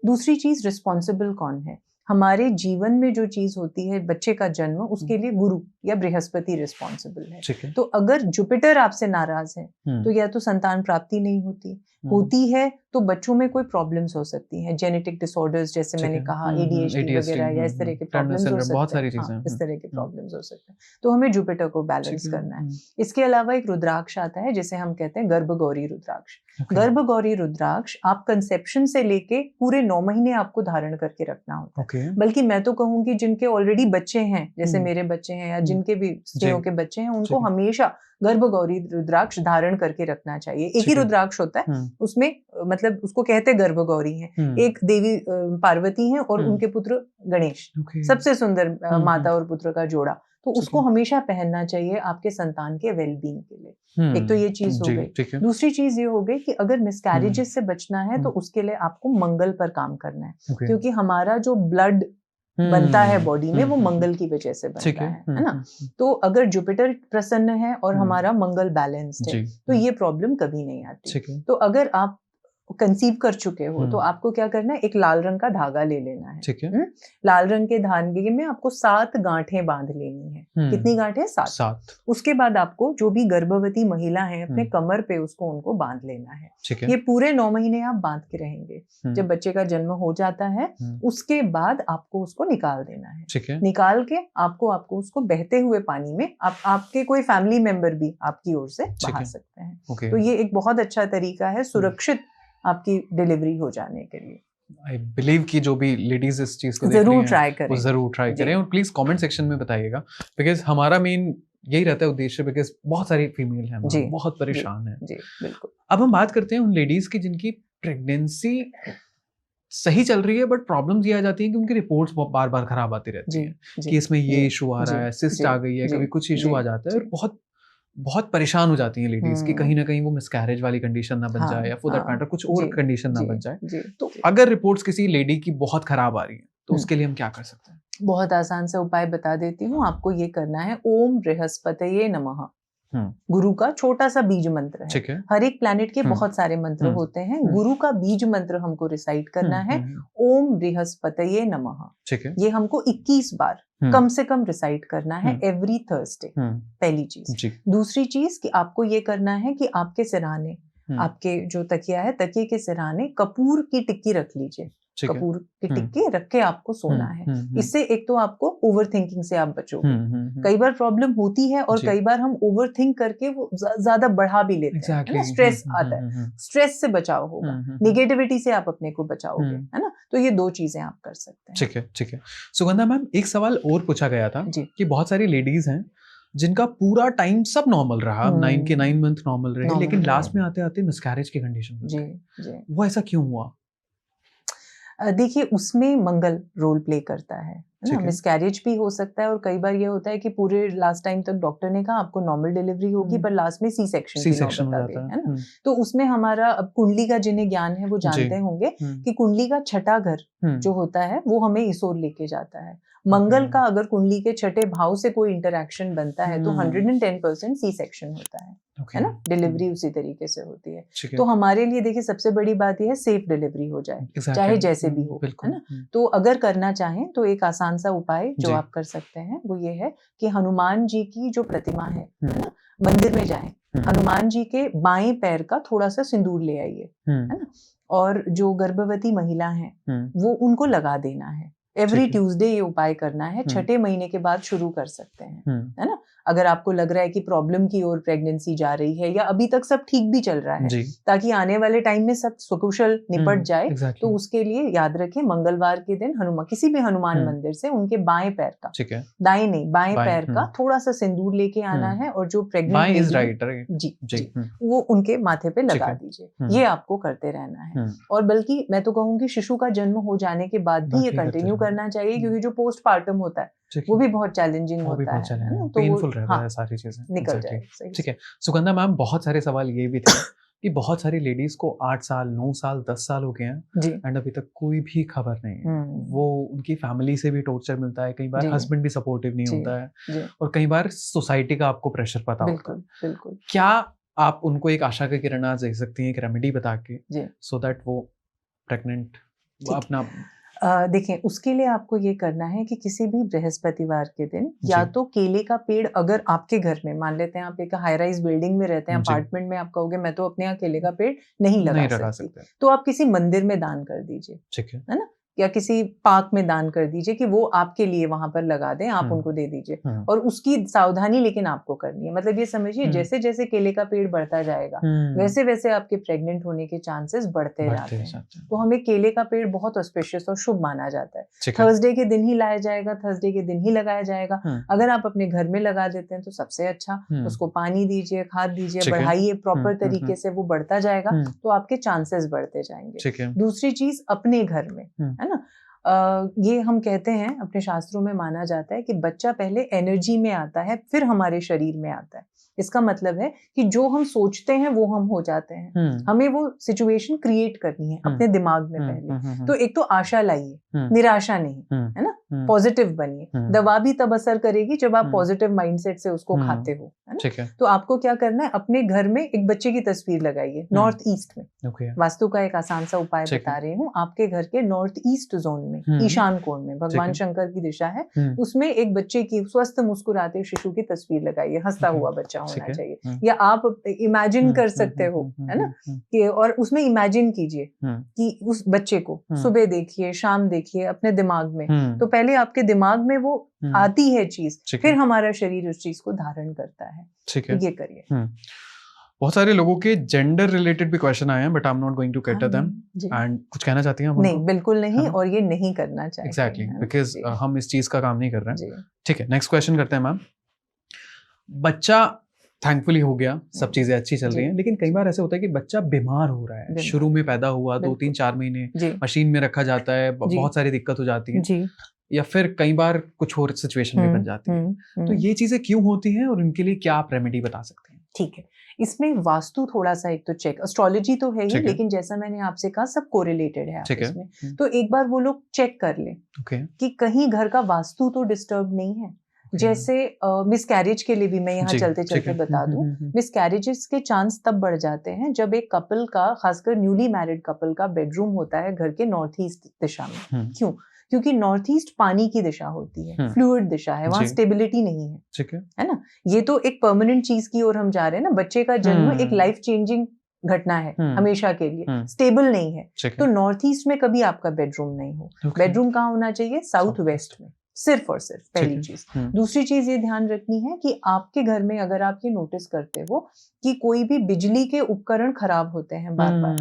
दूसरी चीज रिस्पॉन्सिबल कौन है? हमारे जीवन में जो चीज होती है बच्चे का जन्म, उसके लिए गुरु या बृहस्पति रिस्पॉन्सिबल है। तो अगर जुपिटर आपसे नाराज है तो या तो संतान प्राप्ति नहीं होती है तो बच्चों में कोई प्रॉब्लम्स हो सकती हैं, जेनेटिक डिसऑर्डर्स जैसे मैंने कहा, ADHD वगैरह या इस तरह के प्रॉब्लम्स हो सकते हैं। इस तरह के प्रॉब्लम्स हो सकते हैं, तो हमें जुपिटर को बैलेंस करना है। इसके अलावा एक रुद्राक्ष आता है जिसे हम कहते हैं गर्भगौरी रुद्राक्ष। गर्भगौरी रुद्राक्ष आप कंसेप्शन से लेके पूरे 9 महीने आपको धारण करके रखना होता है। बल्कि मैं तो कहूंगी जिनके ऑलरेडी बच्चे हैं, जैसे मेरे बच्चे हैं या जिनके भी स्त्रियों के बच्चे हैं, उनको हमेशा गर्भगौरी रुद्राक्ष धारण करके रखना चाहिए। एक ही रुद्राक्ष होता है, उसमें मतलब उसको कहते गर्भगौरी है। एक देवी पार्वती हैं और उनके पुत्र गणेश, सबसे सुंदर माता और पुत्र का जोड़ा। तो उसको हमेशा पहनना चाहिए आपके संतान के वेलबींग के लिए। एक तो ये चीज हो गई। दूसरी चीज ये हो गई कि अगर मिसकैरेजेस से बचना है तो उसके लिए आपको मंगल पर काम करना है, क्योंकि हमारा जो ब्लड बनता है बॉडी में वो मंगल की वजह से बनता है ना। तो अगर जुपिटर प्रसन्न है और हमारा मंगल बैलेंस्ड है तो ये प्रॉब्लम कभी नहीं आती। तो अगर आप कंसीव कर चुके हो तो आपको क्या करना है, एक लाल रंग का धागा ले लेना है। लाल रंग के धागे में आपको 7 गांठें बांध लेनी है। कितनी गांठें? 7। उसके बाद आपको जो भी गर्भवती महिला है अपने कमर पे उसको उनको बांध लेना है। ये पूरे 9 महीने आप बांध के रहेंगे। जब बच्चे का जन्म हो जाता है उसके बाद आपको उसको निकाल देना है। निकाल के आपको उसको बहते हुए पानी में आपके कोई फैमिली मेंबर भी आपकी ओर से बहा सकते हैं। तो ये एक बहुत अच्छा तरीका है सुरक्षित आपकी डिलीवरी हो जाने के लिए। आई बिलीव कि जो भी लेडीज इस चीज को जरूर ट्राई करें, वो जरूर ट्राई करें और प्लीज कमेंट सेक्शन में बताइएगा, बिकॉज हमारा मेन यही रहता है उद्देश्य, बिकॉज बहुत सारी फीमेल हैं बहुत परेशान है। बिल्कुल। अब हम बात करते हैं उन लेडीज की जिनकी प्रेगनेंसी सही चल रही है बट प्रॉब्लम्स ये आ जाती है कि उनकी रिपोर्ट्स बार बार खराब आती रहती है कि इसमें ये इशू आ रहा है, सिस्ट आ गई है, कभी कुछ इशू आ जाता है और बहुत परेशान हो जाती हैं लेडीज कि कहीं ना कहीं वो मिसकैरेज वाली कंडीशन ना बन जाए या फॉर दैट मैटर कुछ और कंडीशन ना बन जाए। तो अगर रिपोर्ट्स किसी लेडी की बहुत खराब आ रही है तो उसके लिए हम क्या कर सकते हैं? बहुत आसान से उपाय बता देती हूँ आपको। ये करना है ओम बृहस्पतये नमः। गुरु का छोटा सा बीज मंत्र है। हर एक प्लैनेट के बहुत सारे मंत्र होते हैं, गुरु का बीज मंत्र हमको रिसाइट करना है, ओम बृहस्पतये नमः। ये हमको 21 बार कम से कम रिसाइट करना है एवरी थर्सडे। पहली चीज। दूसरी चीज कि आपको ये करना है कि आपके सिरहाने, आपके जो तकिया है तकिए के सिरहाने कपूर की टिक्की रख लीजिए। कपूर की टिक्की रख के आपको सोना है। इससे एक तो आपको ओवर थिंकिंग से आप बचोगे। कई बार प्रॉब्लम होती है और कई बार हम ओवर थिंक करके वो ज्यादा बढ़ा भी लेते हैं, स्ट्रेस आता है। स्ट्रेस से बचाव होगा, निगेटिविटी से आप अपने को बचाओगे, है ना। तो ये 2 चीजें आप कर सकते हैं। ठीक है। सुगंधा मैम, एक सवाल और पूछा गया था कि बहुत सारी लेडीज हैं जिनका पूरा टाइम सब नॉर्मल रहा, 9 के 9 मंथ नॉर्मल रहे, लेकिन लास्ट में आते आते मिसकैरेज की कंडीशन। वो ऐसा क्यों हुआ? देखिए उसमें मंगल रोल प्ले करता है ना। मिसकैरेज भी हो सकता है और कई बार ये होता है कि पूरे लास्ट टाइम तक डॉक्टर ने कहा आपको नॉर्मल डिलीवरी होगी पर लास्ट में सी सेक्शन हो जाता है ना। तो उसमें हमारा अब कुंडली का जिन्हें ज्ञान है वो जानते होंगे कि कुंडली का छठा घर जो होता है वो हमें इस ओर लेके जाता है। मंगल का अगर कुंडली के छठे भाव से कोई इंटरैक्शन बनता है तो 110% सी सेक्शन होता है ना। डिलीवरी उसी तरीके से होती है। तो हमारे लिए देखिए सबसे बड़ी बात यह है सेफ डिलीवरी हो जाए, चाहे जैसे भी हो, है ना। तो अगर करना चाहें तो एक आसान सा उपाय जो आप कर सकते हैं वो ये है कि हनुमान जी की जो प्रतिमा है ना, मंदिर में जाएं, हनुमान जी के बाएं पैर का थोड़ा सा सिंदूर ले आइए, है ना। और जो गर्भवती महिला है वो उनको लगा देना है। एवरी ट्यूसडे ये उपाय करना है। छठे महीने के बाद शुरू कर सकते हैं, है ना। अगर आपको लग रहा है कि प्रॉब्लम की ओर प्रेगनेंसी जा रही है या अभी तक सब ठीक भी चल रहा है, ताकि आने वाले टाइम में सब सकुशल निपट जाए, तो उसके लिए याद रखें मंगलवार के दिन किसी भी हनुमान मंदिर से उनके बाएं पैर का, दाएं नहीं बाएं पैर का थोड़ा सा सिंदूर लेके आना है और जो प्रेग्नेंट जी वो उनके माथे पे लगा दीजिए। ये आपको करते रहना है। और बल्कि मैं तो कहूंगी शिशु का जन्म हो जाने के बाद भी ये कंटिन्यू करना चाहिए, क्योंकि जो पोस्टपार्टम होता है वो भी बहुत चैलेंजिंग होता है ना, तो पेनफुल रहता है सारी चीजें निकल जाए। ठीक है सुगंधा मैम, बहुत सारे सवाल ये भी थे कि बहुत सारी लेडीज को 8 साल 9 साल 10 साल हो गए हैं एंड अभी तक कोई भी खबर नहीं है। वो उनकी फैमिली से भी टॉर्चर मिलता है, कई बार हस्बैंड भी सपोर्टिव नहीं होता है और कई बार सोसाइटी का आपको प्रेशर पता होता है। बिल्कुल। क्या आप उनको एक आशा की किरण दे सकती हैं, एक रेमेडी बता के, सो दैट वो प्रेग्नेंट अपना देखें, उसके लिए आपको ये करना है कि किसी भी बृहस्पतिवार के दिन या तो केले का पेड़, अगर आपके घर में मान लेते हैं आप एक हाई राइज बिल्डिंग में रहते हैं, अपार्टमेंट में, आप कहोगे मैं तो अपने यहाँ केले का पेड़ नहीं लगा सकती, तो आप किसी मंदिर में दान कर दीजिए, ठीक है ना, या किसी पार्क में दान कर दीजिए कि वो आपके लिए वहां पर लगा दें, आप उनको दे दीजिए। और उसकी सावधानी लेकिन आपको करनी है, मतलब ये समझिए जैसे जैसे केले का पेड़ बढ़ता जाएगा वैसे वैसे आपके प्रेग्नेंट होने के चांसेस बढ़ते जाते हैं। तो हमें केले का पेड़ बहुत ऑस्पिशियस और शुभ माना जाता है। थर्सडे के दिन ही लाया जाएगा, थर्सडे के दिन ही लगाया जाएगा। अगर आप अपने घर में लगा देते हैं तो सबसे अच्छा, उसको पानी दीजिए, खाद दीजिए, बढ़ाइए प्रॉपर तरीके से, वो बढ़ता जाएगा तो आपके चांसेस बढ़ते जाएंगे। दूसरी चीज, अपने घर में, है ना, ये हम कहते हैं, अपने शास्त्रों में माना जाता है कि बच्चा पहले एनर्जी में आता है फिर हमारे शरीर में आता है। इसका मतलब है कि जो हम सोचते हैं वो हम हो जाते हैं। हमें वो सिचुएशन क्रिएट करनी है अपने दिमाग में पहले। तो एक तो आशा लाइए, निराशा नहीं, है ना, पॉजिटिव बनिए। दवा भी तब असर करेगी जब आप पॉजिटिव माइंडसेट से उसको खाते हो, है ना। तो आपको क्या करना है, अपने घर में एक बच्चे की तस्वीर लगाइए नॉर्थ ईस्ट में। वास्तु का एक आसान सा उपाय बता रही हूँ। आपके घर के नॉर्थ ईस्ट जोन में, ईशान कोण में, भगवान शंकर की दिशा है, उसमें एक बच्चे की स्वस्थ मुस्कुराते शिशु की तस्वीर लगाइए, हंसता हुआ बच्चा होना चाहिए। या आप इमेजिन कर सकते हो, है ना, कि और उसमें इमेजिन कीजिए कि उस बच्चे को सुबह देखिए, शाम देखिए अपने दिमाग में। तो पहले आपके दिमाग में वो आती है चीज, फिर हमारा शरीर उस चीज को धारण करता है। ये करिए। बहुत सारे लोगों के जेंडर रिलेटेड भी क्वेश्चन आए हैं, but I am not going to cater them. And कुछ कहना चाहती हैं? नहीं, बिल्कुल नहीं, और ये नहीं करना चाहिए। एग्जैक्टली, बिकॉज हम इस चीज का काम नहीं कर रहे हैं। ठीक है, नेक्स्ट क्वेश्चन करते हैं मैम। बच्चा थैंकफुली हो गया, सब चीजें अच्छी चल रही हैं, लेकिन कई बार ऐसे होता है कि बच्चा बीमार हो रहा है, शुरू में पैदा हुआ 2-3-4 महीने मशीन में रखा जाता है, बहुत सारी दिक्कत हो जाती है, या फिर कई बार कुछ और सिचुएशन में बन जाती है। तो ये चीजें क्यों होती हैं और इनके लिए क्या आप रेमेडी बता सकते हैं? ठीक है, इसमें वास्तु थोड़ा सा एक तो चेक, एस्ट्रोलॉजी तो है ही, लेकिन जैसा मैंने आपसे कहा सब कोरिलेटेड है आपस में। तो एक बार वो लोग चेक कर ले कि कहीं घर का वास्तु तो डिस्टर्ब नहीं है। जैसे मिसकैरेज के लिए भी मैं यहाँ चलते चलते बता दूं, मिसकैरेजेस के चांस तब बढ़ जाते हैं जब एक कपल का, खासकर न्यूली मैरिड कपल का, बेडरूम होता है घर के नॉर्थ ईस्ट दिशा में। क्यों? क्योंकि नॉर्थ ईस्ट पानी की दिशा होती है, फ्लूइड दिशा है, वहां स्टेबिलिटी नहीं है, है ना। ये तो एक परमानेंट चीज की ओर हम जा रहे हैं ना। बच्चे का जन्म एक लाइफ चेंजिंग घटना है, हमेशा के लिए स्टेबल नहीं है। तो नॉर्थ ईस्ट में कभी आपका बेडरूम नहीं हो। बेडरूम कहाँ होना चाहिए? साउथ वेस्ट में, सिर्फ और सिर्फ, पहली चीज। दूसरी चीज ये ध्यान रखनी है कि आपके घर में अगर आप ये नोटिस करते हो कि कोई भी बिजली के उपकरण खराब होते हैं बार बार,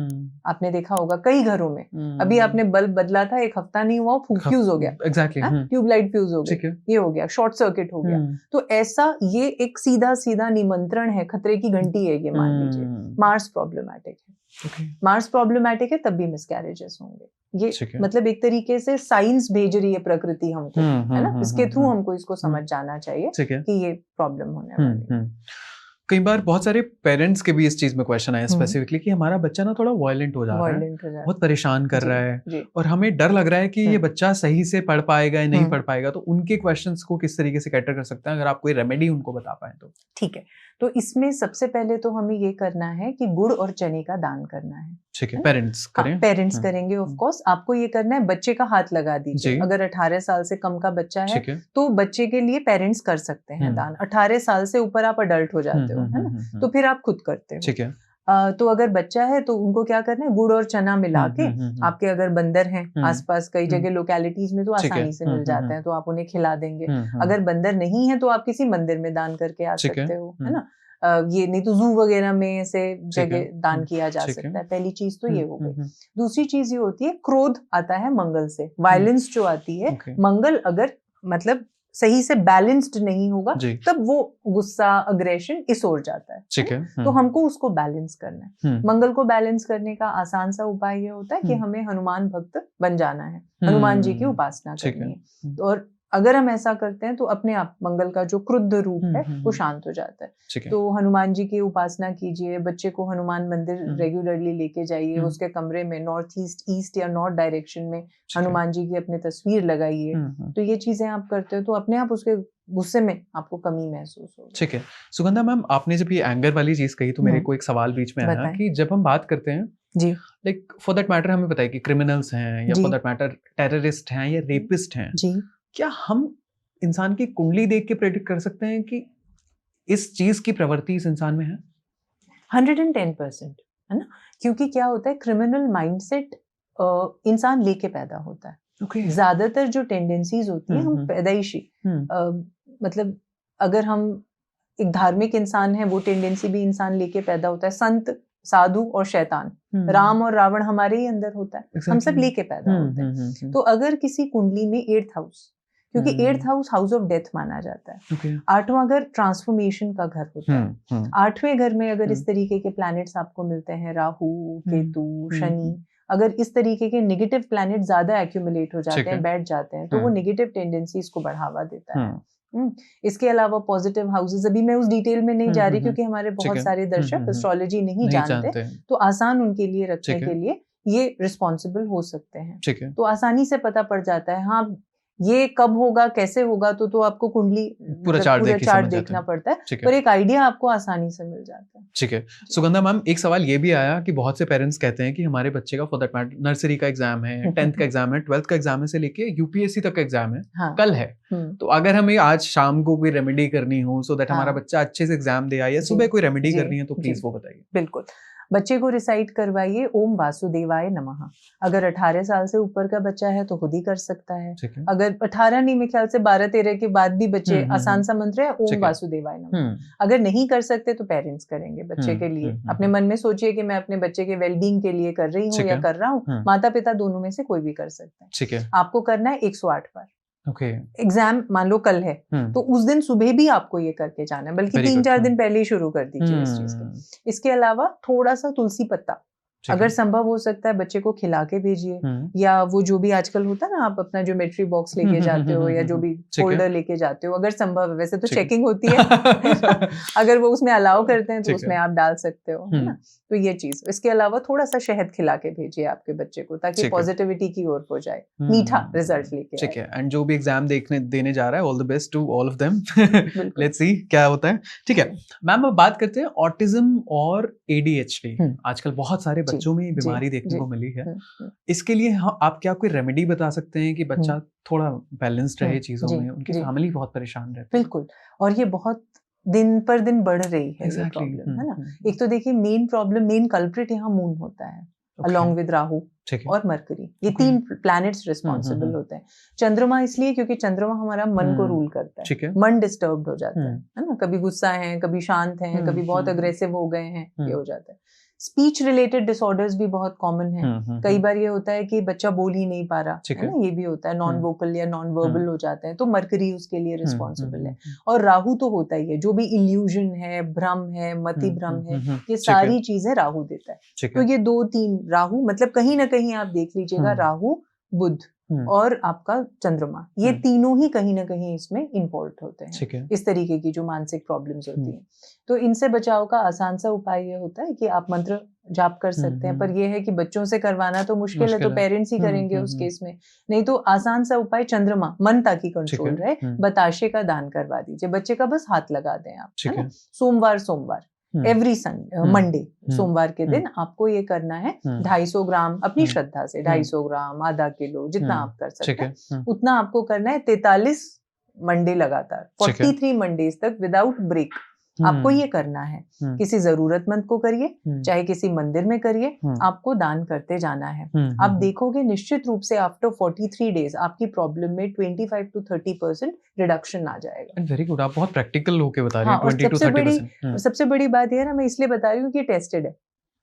आपने देखा होगा कई घरों में, अभी आपने बल्ब बदला था, 1 हफ्ता नहीं हुआ, फ्यूज हो गया, ट्यूबलाइट फ्यूज हो गई, ये हो गया, शॉर्ट सर्किट हो गया। तो ऐसा, ये एक सीधा सीधा निमंत्रण है, खतरे की घंटी है ये, मान लीजिए। मार्स प्रॉब्लमैटिक है, मार्स प्रॉब्लमैटिक है, तब भी मिसकैरेजेस होंगे। ये मतलब एक तरीके से साइंस भेज रही है प्रकृति हमको, है ना। इसके थ्रू हमको इसको समझ जाना चाहिए कि ये प्रॉब्लम होने वाली है। कई बार बहुत सारे पेरेंट्स के भी इस चीज में क्वेश्चन आए स्पेसिफिकली कि हमारा बच्चा ना थोड़ा वायलेंट हो जा रहा है, बहुत परेशान कर रहा है, और हमें डर लग रहा है कि ये बच्चा सही से पढ़ पाएगा या नहीं पढ़ पाएगा। तो उनके क्वेश्चंस को किस तरीके से कैटर कर सकते हैं, अगर आप कोई रेमेडी उनको बता पाए तो? ठीक है, तो इसमें सबसे पहले तो हमें ये करना है कि गुड़ और चने का दान करना है। ठीक है, पेरेंट्स करें? पेरेंट्स करेंगे ऑफ कोर्स। आपको ये करना है, बच्चे का हाथ लगा दीजिए। अगर 18 साल से कम का बच्चा है तो बच्चे के लिए पेरेंट्स कर सकते हैं दान। 18 साल से ऊपर आप अडल्ट हो जाते हो, है ना, तो फिर आप खुद करते हो। ठीक है। तो अगर बच्चा है तो उनको क्या करना है, गुड़ और चना मिला के, आपके अगर बंदर हैं आसपास, कई जगह लोकेलिटीज में तो आसानी से मिल जाते हैं, तो आप उन्हें खिला देंगे। अगर बंदर नहीं है तो आप किसी मंदिर में दान करके आ सकते हो, है ना। ये नहीं तो जू वगैरह में से जगह दान किया जा सकता है। पहली चीज तो ये हो गई। दूसरी चीज ये होती है, क्रोध आता है मंगल से, वायलेंस जो आती है, मंगल अगर मतलब सही से बैलेंस्ड नहीं होगा तब वो गुस्सा, अग्रेशन इस ओर जाता है। ठीक है। तो हमको उसको बैलेंस करना है। मंगल को बैलेंस करने का आसान सा उपाय ये होता है कि हमें हनुमान भक्त बन जाना है, हनुमान जी की उपासना करनी है। और अगर हम ऐसा करते हैं तो अपने आप मंगल का जो क्रुद्ध रूप है वो शांत हो जाता है। तो हनुमान जी की उपासना कीजिए, बच्चे को हनुमान मंदिर रेगुलरली लेके जाइए, उसके कमरे में नॉर्थ ईस्ट, ईस्ट या नॉर्थ डायरेक्शन में हनुमान जी की अपनी तस्वीर लगाइए। तो ये चीजें आप करते हो तो अपने आप उसके गुस्से में आपको कमी महसूस होगी। ठीक है। सुगंधा मैम, आपने जब ये एंगर वाली चीज कही तो मेरे को एक सवाल बीच में आया कि जब हम बात करते हैं जी, लाइक फॉर दैट मैटर हमें पता है कि क्रिमिनल्स हैं या फॉर दैट मैटर टेररिस्ट हैं या रेपिस्ट हैं जी, क्या हम इंसान की कुंडली देख के प्रेडिक्ट कर सकते हैं कि इस चीज की प्रवृत्ति इस इंसान में है? 110%, है ना? क्योंकि क्या होता है, क्रिमिनल माइंडसेट इंसान लेके पैदा होता है। ज्यादातर जो टेंडेंसीज होती है हम पैदाइशी, मतलब अगर हम एक धार्मिक इंसान है वो टेंडेंसी भी इंसान लेके पैदा होता है। संत, साधु और शैतान, राम और रावण हमारे ही अंदर होता है। हम सब लेके पैदा होते हैं। तो अगर किसी कुंडली में 8th हाउस, क्योंकि 8th house house of death माना जाता है, 8वां घर ट्रांसफॉर्मेशन का घर होता है। 8वें घर में अगर इस तरीके के प्लैनेट्स आपको मिलते हैं, राहु, केतु, शनि, अगर इस तरीके के नेगेटिव प्लैनेट ज्यादा एक्यूमुलेट हो जाते हैं, बैठ जाते हैं, तो वो नेगेटिव टेंडेंसीज को बढ़ावा देता है। इसके अलावा पॉजिटिव हाउसेस, अभी मैं उस डिटेल में नहीं जा रही क्योंकि हमारे बहुत सारे दर्शक एस्ट्रोलॉजी नहीं जानते, तो आसान उनके लिए रखने के लिए ये रिस्पॉन्सिबल हो सकते हैं। तो आसानी से पता पड़ जाता है हाँ ये कब होगा, कैसे होगा, तो आपको कुंडली पूरा चार्ट देखना पड़ता है, पर एक आइडिया आपको आसानी से मिल जाता है। ठीक है। सुगंधा मैम, एक सवाल ये भी आया कि बहुत से पेरेंट्स कहते हैं कि हमारे बच्चे का फॉर दैट मैटर नर्सरी का एग्जाम है, 10th का एग्जाम है, 12th का एग्जाम है से लेके यूपीएससी तक का एग्जाम है, हाँ, कल है, तो अगर हमें आज शाम को कोई रेमेडी करनी हो सो दैट हमारा बच्चा अच्छे से एग्जाम दे आए, या सुबह कोई रेमेडी करनी है तो प्लीज वो बताइए। बिल्कुल, बच्चे को रिसाइट करवाइए ओम वासुदेवाय नमः। अगर 18 साल से ऊपर का बच्चा है तो खुद ही कर सकता है। अगर 18 नहीं, मेरे ख्याल से 12-13 के बाद भी बच्चे, आसान सा मंत्र है ओम वासुदेवाय नमः। अगर नहीं कर सकते तो पेरेंट्स करेंगे बच्चे के लिए। अपने मन में सोचिए कि मैं अपने बच्चे के वेलबींग के लिए कर रही हूँ या कर रहा हूँ। माता पिता दोनों में से कोई भी कर सकता है। आपको करना है 108 बार। एग्जाम मान लो कल है तो उस दिन सुबह भी आपको ये करके जाना है, बल्कि 3-4 दिन पहले ही शुरू कर दीजिए इस चीज को। इसके अलावा थोड़ा सा तुलसी पत्ता अगर संभव हो सकता है बच्चे को खिला के भेजिए, या वो जो भी आजकल होता है ना, आप अपना ज्योमेट्री बॉक्स लेके जाते हो या जो भी फोल्डर लेके जाते हो, अगर संभव है, वैसे तो चेकिंग होती है अगर वो उसमें अलाउ करते हैं तो उसमें आप डाल सकते हो, है ना। तो ये चीज, इसके अलावा थोड़ा सा शहद खिला के भेजिए आपके बच्चे को, ताकि पॉजिटिविटी की ओर हो जाए, मीठा रिजल्ट लेके। ठीक है। एंड जो भी एग्जाम देने जा रहा है, all the best to all of them. Let's see क्या होता है। ठीक है मैम, अब बात करते हैं ऑटिज्म और ADHD। आजकल बहुत सारे बच्चों में बीमारी देखने को मिली है। इसके लिए आप क्या कोई रेमेडी बता सकते हैं कि बच्चा थोड़ा बैलेंस्ड रहे चीजों में? उनकी फैमिली बहुत परेशान रहती है। बिल्कुल, और ये बहुत दिन पर दिन बढ़ रही है ये प्रॉब्लम, है ना। एक तो देखिए मेन प्रॉब्लम, मेन कल्प्रिट यहाँ मून होता है, अलॉन्ग विद राहु और मरकरी, ये 3 प्लैनेट्स रिस्पॉन्सिबल होते हैं। चंद्रमा इसलिए क्योंकि चंद्रमा हमारा मन को रूल करता है। मन डिस्टर्ब्ड हो जाता है ना, कभी गुस्सा है, कभी शांत है, कभी बहुत अग्रेसिव हो गए हैं, ये हो जाता है। स्पीच रिलेटेड डिसऑर्डर्स भी बहुत कॉमन है। कई बार ये होता है कि बच्चा बोल ही नहीं पा रहा, है ना, ये भी होता है। नॉन वोकल या नॉन वर्बल हो जाते हैं, तो मरकरी उसके लिए रिस्पॉन्सिबल है। और राहु तो होता ही है, जो भी इल्यूजन है, भ्रम है, मति भ्रम है, ये सारी चीजें राहु देता है। तो ये 2-3 राहु, मतलब कहीं ना कहीं आप देख लीजिएगा, राहु, बुध और आपका चंद्रमा, ये तीनों ही कहीं ना कहीं इसमें इन्वॉल्व होते हैं, इस तरीके की जो मानसिक प्रॉब्लम्स होती हैं। तो इनसे बचाव का आसान सा उपाय ये होता है कि आप मंत्र जाप कर सकते हैं, पर ये है कि बच्चों से करवाना तो मुश्किल है, तो पेरेंट्स ही करेंगे उस केस में। नहीं तो आसान सा उपाय, चंद्रमा, मन ताकि कंट्रोल रहे, बताशे का दान करवा दीजिए, बच्चे का बस हाथ लगा दें आप, है ना। सोमवार एवरी मंडे, सोमवार के दिन आपको ये करना है। 250 ग्राम अपनी श्रद्धा से, 250 ग्राम, आधा किलो, जितना आप कर सकते हैं उतना आपको करना है। 43 मंडे लगातार, 43 मंडेज तक विदाउट ब्रेक आपको ये करना है। किसी जरूरतमंद को करिए, चाहे किसी मंदिर में करिए, आपको दान करते जाना है। आप देखोगे निश्चित रूप से आफ्टर 43 डेज आपकी प्रॉब्लम में 25 to 30% रिडक्शन आ जाएगा। वेरी गुड, आप बहुत प्रैक्टिकल होके बता रहे हैं। 20 to 30%। सबसे बड़ी बात यह है ना, मैं इसलिए बता रही हूँ कि टेस्टेड है।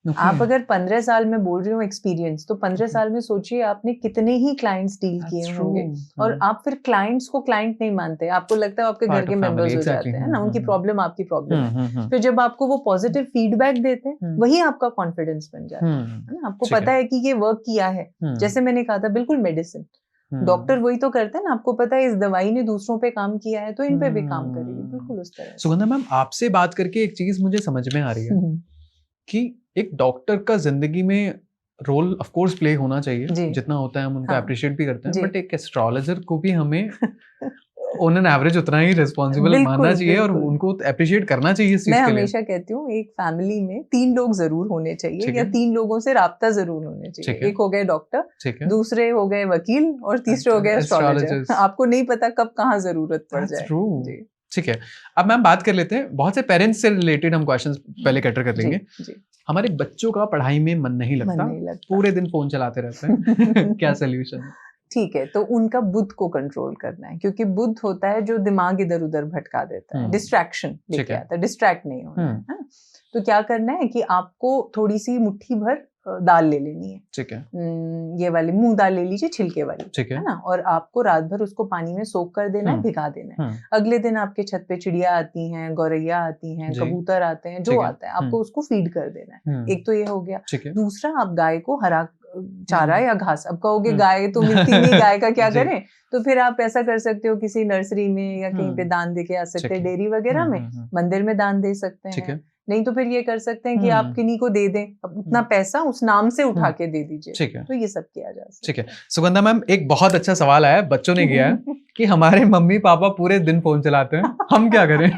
आप अगर 15 साल में बोल रही हूँ एक्सपीरियंस, तो 15 साल में सोचिए आपने कितने ही क्लाइंट्स डील किए होंगे। और आप फिर क्लाइंट्स को क्लाइंट नहीं मानते, आपको लगता है आपके घर के मेंबर्स हो जाते हैं ना, उनकी प्रॉब्लम आपकी प्रॉब्लम है। फिर जब आपको वो पॉजिटिव फीडबैक देते हैं, वही आपका कॉन्फिडेंस बन जाता है ना। आपको पता है कि ये वर्क किया है, जैसे मैंने कहा था, बिल्कुल मेडिसिन। डॉक्टर वही तो करते हैं ना, आपको पता है इस दवाई ने दूसरों पे काम किया है तो इन पे भी काम करेगी, बिल्कुल उस तरह। सुगंधा मैम, आपसे बात करके एक चीज मुझे समझ में आ रही है कि एक डॉक्टर का जिंदगी में रोल ऑफ कोर्स प्ले होना चाहिए, जितना होता है हम उनको अप्रिशिएट भी करते हैं, बट एक एस्ट्रोलॉजर को भी हमें ऑन एन एवरेज उतना ही रिस्पॉन्सिबल मानना चाहिए और उनको अप्रिशिएट करना चाहिए इस चीज के लिए। मैं हमेशा कहती हूँ एक फैमिली में 3 लोग जरूर होने चाहिए या 3 लोगों से राब्ता जरूर होने चाहिए। एक हो गए डॉक्टर, दूसरे हो गए वकील और तीसरे हो गए एस्ट्रोलॉजर। आपको नहीं पता कब कहाँ जरूरत पड़ जाए। ठीक है, अब मैम बात कर लेते हैं, बहुत से पेरेंट्स से रिलेटेड हम क्वेश्चंस पहले कैटर कर लेंगे। हमारे बच्चों का पढ़ाई में मन नहीं लगता, पूरे दिन फोन चलाते रहते हैं, क्या सोल्यूशन है? ठीक है, तो उनका बुद्ध को कंट्रोल करना है, क्योंकि बुद्ध होता है जो दिमाग इधर उधर भटका देता है, डिस्ट्रैक्शन लेके आता है, डिस्ट्रैक्ट नहीं होना है। तो क्या करना है कि आपको थोड़ी सी मुट्ठी भर दाल ले लेनी है, ठीक है, ये वाली मूंग दाल ले लीजिए, छिलके वाली, ठीक है ना, और आपको रात भर उसको पानी में सोक कर देना है, भिगा देना है। अगले दिन आपके छत पे चिड़िया आती हैं, गौरैया आती हैं, कबूतर आते हैं, जो आता है आपको उसको फीड कर देना है। एक तो ये हो गया। दूसरा, आप गाय को हरा चारा या घास, अब कहोगे गाय तो मिलती नहीं, गाय का क्या करें, तो फिर आप ऐसा कर सकते हो, किसी नर्सरी में या कहीं पे दान दे के आ सकते हैं, डेयरी वगैरह में, मंदिर में दान दे सकते हैं। नहीं तो फिर ये कर सकते हैं कि आप किन्हीं को दे दें, उतना पैसा उस नाम से उठा के दे दीजिए। ठीक है, तो ये सब किया जा सकता है। ठीक है। सुगंधा मैम, एक बहुत अच्छा सवाल आया, बच्चों ने किया है कि हमारे मम्मी पापा पूरे दिन फोन चलाते हैं, हम क्या करें?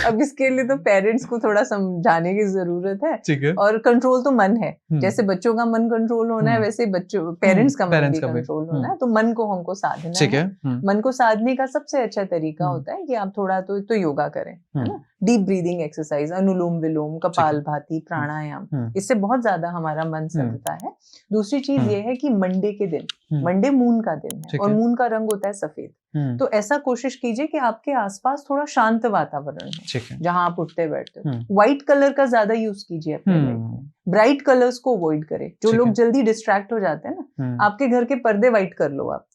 अब इसके लिए तो पेरेंट्स को थोड़ा समझाने की जरूरत है। ठीक है। और कंट्रोल तो मन है, जैसे बच्चों का मन कंट्रोल होना है, वैसे बच्चों पेरेंट्स का मन भी कंट्रोल होना है। तो मन को हमको साधना है। मन को साधने का सबसे अच्छा तरीका होता है कि आप थोड़ा तो योगा करें, है ना, डीप ब्रीदिंग एक्सरसाइज, अनुलोम विलोम, कपालभाति, प्राणायाम, इससे बहुत ज्यादा हमारा मन संतता है। दूसरी चीज ये है कि मंडे के दिन, मंडे मून का दिन है और मून का रंग होता है सफेद, तो ऐसा कोशिश कीजिए कि आपके आसपास थोड़ा शांत वातावरण है जहां आप उठते बैठते हो। व्हाइट कलर का ज्यादा यूज कीजिए अपने लाइफ में, ब्राइट कलर्स को अवॉइड करें। जो लोग जल्दी डिस्ट्रैक्ट हो जाते हैं ना, आपके घर के पर्दे व्हाइट कर लो, आप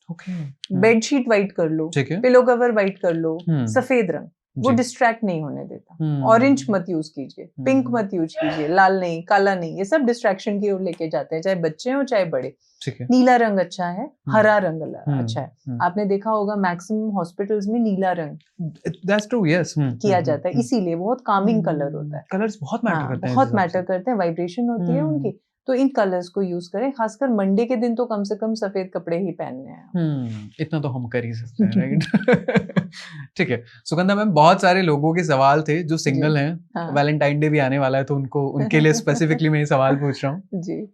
बेडशीट व्हाइट कर लो, पिलो कवर व्हाइट कर लो, सफेद रंग, वो डिस्ट्रैक्ट नहीं होने देता। ऑरेंज मत यूज कीजिए, पिंक मत यूज कीजिए, लाल नहीं, काला नहीं, ये सब डिस्ट्रैक्शन की ओर लेके जाते हैं, चाहे बच्चे हो चाहे बड़े। नीला रंग अच्छा है, हरा रंग अच्छा है। आपने देखा होगा मैक्सिमम हॉस्पिटल्स में नीला रंग That's true, yes. किया जाता है, इसीलिए बहुत कामिंग कलर होता है। कलर्स बहुत मैटर करते हैं, बहुत मैटर करते हैं, वाइब्रेशन होती है उनकी। तो इन कलर्स को यूज करें, खासकर मंडे के दिन तो कम से कम सफेद कपड़े ही पहनने हैं। इतना तो हम कर ही सकते हैं, राइट? ठीक है सुगंधा मैम, बहुत सारे लोगों के सवाल थे जो सिंगल हैं, वैलेंटाइन डे भी आने वाला है, तो उनके लिए स्पेसिफिकली मैं ये सवाल पूछ रहा हूँ जी।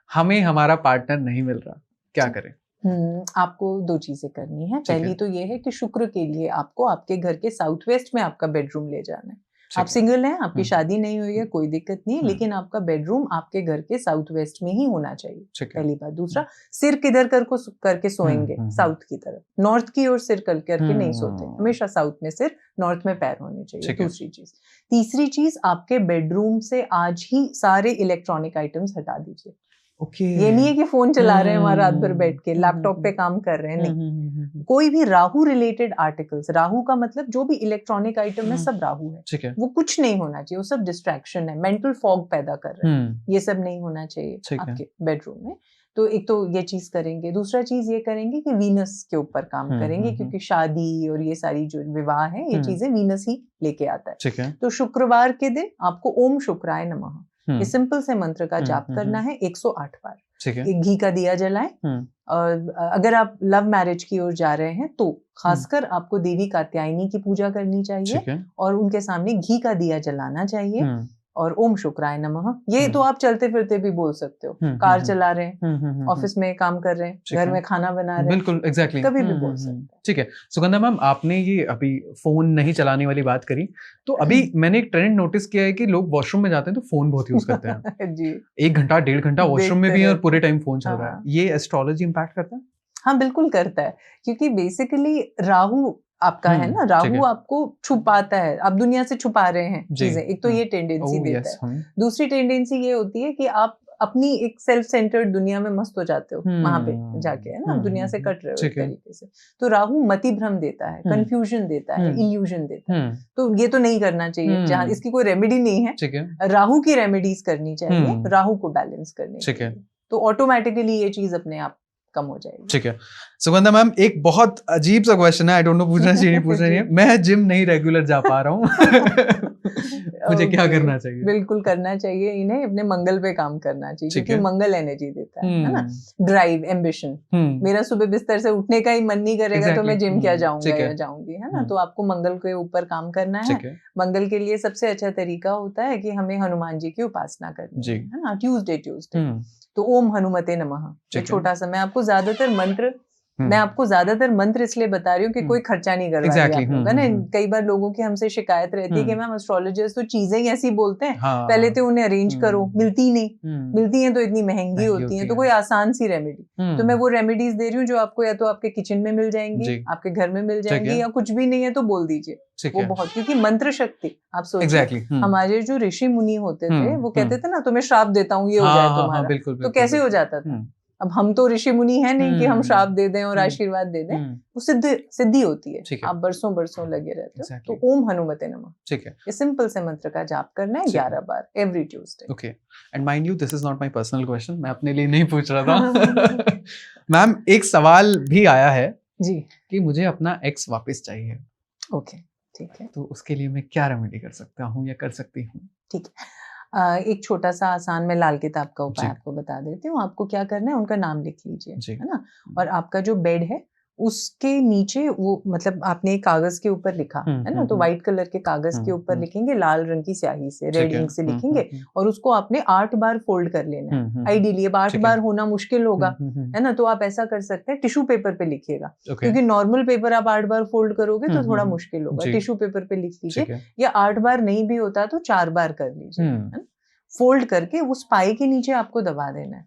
हमें हमारा पार्टनर नहीं मिल रहा, क्या करें? आपको 2 चीजें करनी है। पहली तो ये है कि शुक्र के लिए आपको आपके घर के साउथ वेस्ट में आपका बेडरूम ले जाना है। आप सिंगल हैं, आपकी शादी नहीं हुई है, कोई दिक्कत नहीं है, लेकिन आपका बेडरूम आपके घर के साउथ वेस्ट में ही होना चाहिए, पहली बात। दूसरा, सिर किधर करके सोएंगे, साउथ की तरफ, नॉर्थ की ओर सिर करके नहीं सोते, हमेशा साउथ में सिर, नॉर्थ में पैर होने चाहिए। दूसरी चीज। तीसरी चीज, आपके बेडरूम से आज ही सारे इलेक्ट्रॉनिक आइटम्स हटा दीजिए। ये नहीं है कि फोन चला रहे हैं वहां रात भर बैठ के, लैपटॉप पे काम कर रहे हैं, नहीं। कोई भी राहु रिलेटेड आर्टिकल्स, राहु का मतलब जो भी इलेक्ट्रॉनिक आइटम है सब राहु है, वो कुछ नहीं होना चाहिए, वो सब डिस्ट्रैक्शन है, मेंटल फॉग पैदा कर रहे हैं, ये सब नहीं होना चाहिए आपके बेडरूम में। तो एक तो ये चीज करेंगे। दूसरा चीज ये करेंगे कि वीनस के ऊपर काम करेंगे, क्योंकि शादी और ये सारी जो विवाह है, ये चीजें वीनस ही लेके आता है। तो शुक्रवार के दिन आपको ओम शुक्राय नमः, ये सिंपल से मंत्र का जाप करना है 108 बार। एक घी का दिया जलाएं। और अगर आप लव मैरिज की ओर जा रहे हैं तो खासकर आपको देवी कात्यायनी की पूजा करनी चाहिए और उनके सामने घी का दिया जलाना चाहिए और ओम शुक्राय नमः। ये तो आप चलते फिरते भी बोल सकते हो, कार चला रहे हैं, ऑफिस में काम कर रहे हैं, घर में खाना बना रहे हैं, बिल्कुल एग्जैक्टली कभी भी बोल सकते हैं। ठीक है सुगंधा मैम, आपने ये अभी फोन नहीं चलाने वाली बात करी, तो अभी मैंने एक ट्रेंड नोटिस किया है कि लोग वॉशरूम में जाते हैं तो फोन बहुत यूज करते हैं जी। 1 घंटा 1.5 घंटा वॉशरूम में भी है और पूरे टाइम फोन चल रहा है। ये एस्ट्रोलॉजी इम्पैक्ट करता है? हाँ बिल्कुल करता है, क्योंकि बेसिकली राहु आपका है ना, राहु आपको छुपाता है, आप दुनिया से छुपा रहे हैं चीजें, एक तो ये टेंडेंसी देता है। दूसरी टेंडेंसी ये होती है कि आप अपनी एक सेल्फ सेंटर्ड दुनिया में मस्त हो जाते हो वहां पे जाके, है ना, दुनिया से कट रहे हो एक तरीके से। तो राहु मति भ्रम देता है, कंफ्यूजन देता है, इल्यूजन देता है, तो ये तो नहीं करना चाहिए। जहाँ इसकी कोई रेमेडी नहीं है, राहु की रेमेडीज करनी चाहिए, राहु को बैलेंस करनी चाहिए, तो ऑटोमेटिकली ये चीज अपने आप कम हो जाएगी। ठीक है। सुगंधा मैम, एक बहुत अजीब सा क्वेश्चन है, आई डोंट नो पूछना चाहिए पूछना चाहिए। मैं जिम नहीं रेगुलर जा पा रहा हूँ मुझे क्या करना चाहिए? बिल्कुल करना चाहिए, इन्हें अपने मंगल पे काम करना चाहिए, क्योंकि मंगल एनर्जी देता है ना, ड्राइव, एम्बिशन। मेरा सुबह बिस्तर से उठने का ही मन नहीं करेगा तो मैं जिम क्या जाऊंगा या जाऊंगी, है ना। तो आपको मंगल के ऊपर काम करना है। मंगल के लिए सबसे अच्छा तरीका होता है कि हमें हनुमान जी की उपासना करनी है ना, ट्यूसडे तो ओम हनुमते नमः, छोटा सा। मैं आपको ज्यादातर मंत्र इसलिए बता रही हूँ कि कोई खर्चा नहीं करवा रही आप लोग, है ना। कई बार लोगों की हमसे शिकायत रहती है कि मैम एस्ट्रोलॉजर्स तो चीजें ही ऐसी बोलते हैं, पहले तो उन्हें अरेंज करो, मिलती नहीं, मिलती हैं तो इतनी महंगी होती हैं, तो कोई आसान सी रेमेडी। तो मैं वो रेमेडीज दे रही हूँ जो आपको या तो आपके किचन में मिल जाएंगी, आपके घर में मिल जाएंगी, या कुछ भी नहीं है तो बोल दीजिए। वो बहुत, क्योंकि मंत्र शक्ति, आप सोचिए हमारे जो ऋषि मुनि होते थे वो कहते थे ना, तुम्हें श्राप देता हूँ, ये हो जाए तुम्हारा, तो कैसे हो जाता था। अब हम तो ऋषि मुनि है नहीं कि हम श्राप दे दें और आशीर्वाद दे दें, वो सिद्धि होती है। आप बरसों लगे रहते हो। तो ओम हनुमते नमः, ठीक है, ये सिंपल से मंत्र का जाप करना है 11 बार every Tuesday. Okay, and mind you this is not my personal question, मैं अपने लिए नहीं पूछ रहा था मैम, एक सवाल भी आया है जी कि मुझे अपना एक्स वापस चाहिए। ओके, ठीक है, तो उसके लिए मैं क्या रेमेडी कर सकता हूँ या कर सकती हूँ? ठीक है, एक छोटा सा आसान मैं लाल किताब का उपाय आपको बता देती हूँ। आपको क्या करना है, उनका नाम लिख लीजिए, है ना, और आपका जो बेड है उसके नीचे वो, मतलब आपने एक कागज के ऊपर लिखा है ना, तो व्हाइट कलर के कागज के ऊपर लिखेंगे, लाल रंग की स्याही से, रेड इंक से लिखेंगे, और उसको आपने 8 बार फोल्ड कर लेना है। आइडियली अब 8 बार होना मुश्किल होगा, है ना, तो आप ऐसा कर सकते हैं, टिश्यू पेपर पे लिखिएगा, क्योंकि नॉर्मल पेपर आप 8 बार फोल्ड करोगे तो थोड़ा मुश्किल होगा। टिश्यू पेपर पे लिख लीजिए, या 8 बार नहीं भी होता तो 4 बार कर लीजिए। फोल्ड करके उस पाए के नीचे आपको दबा देना है।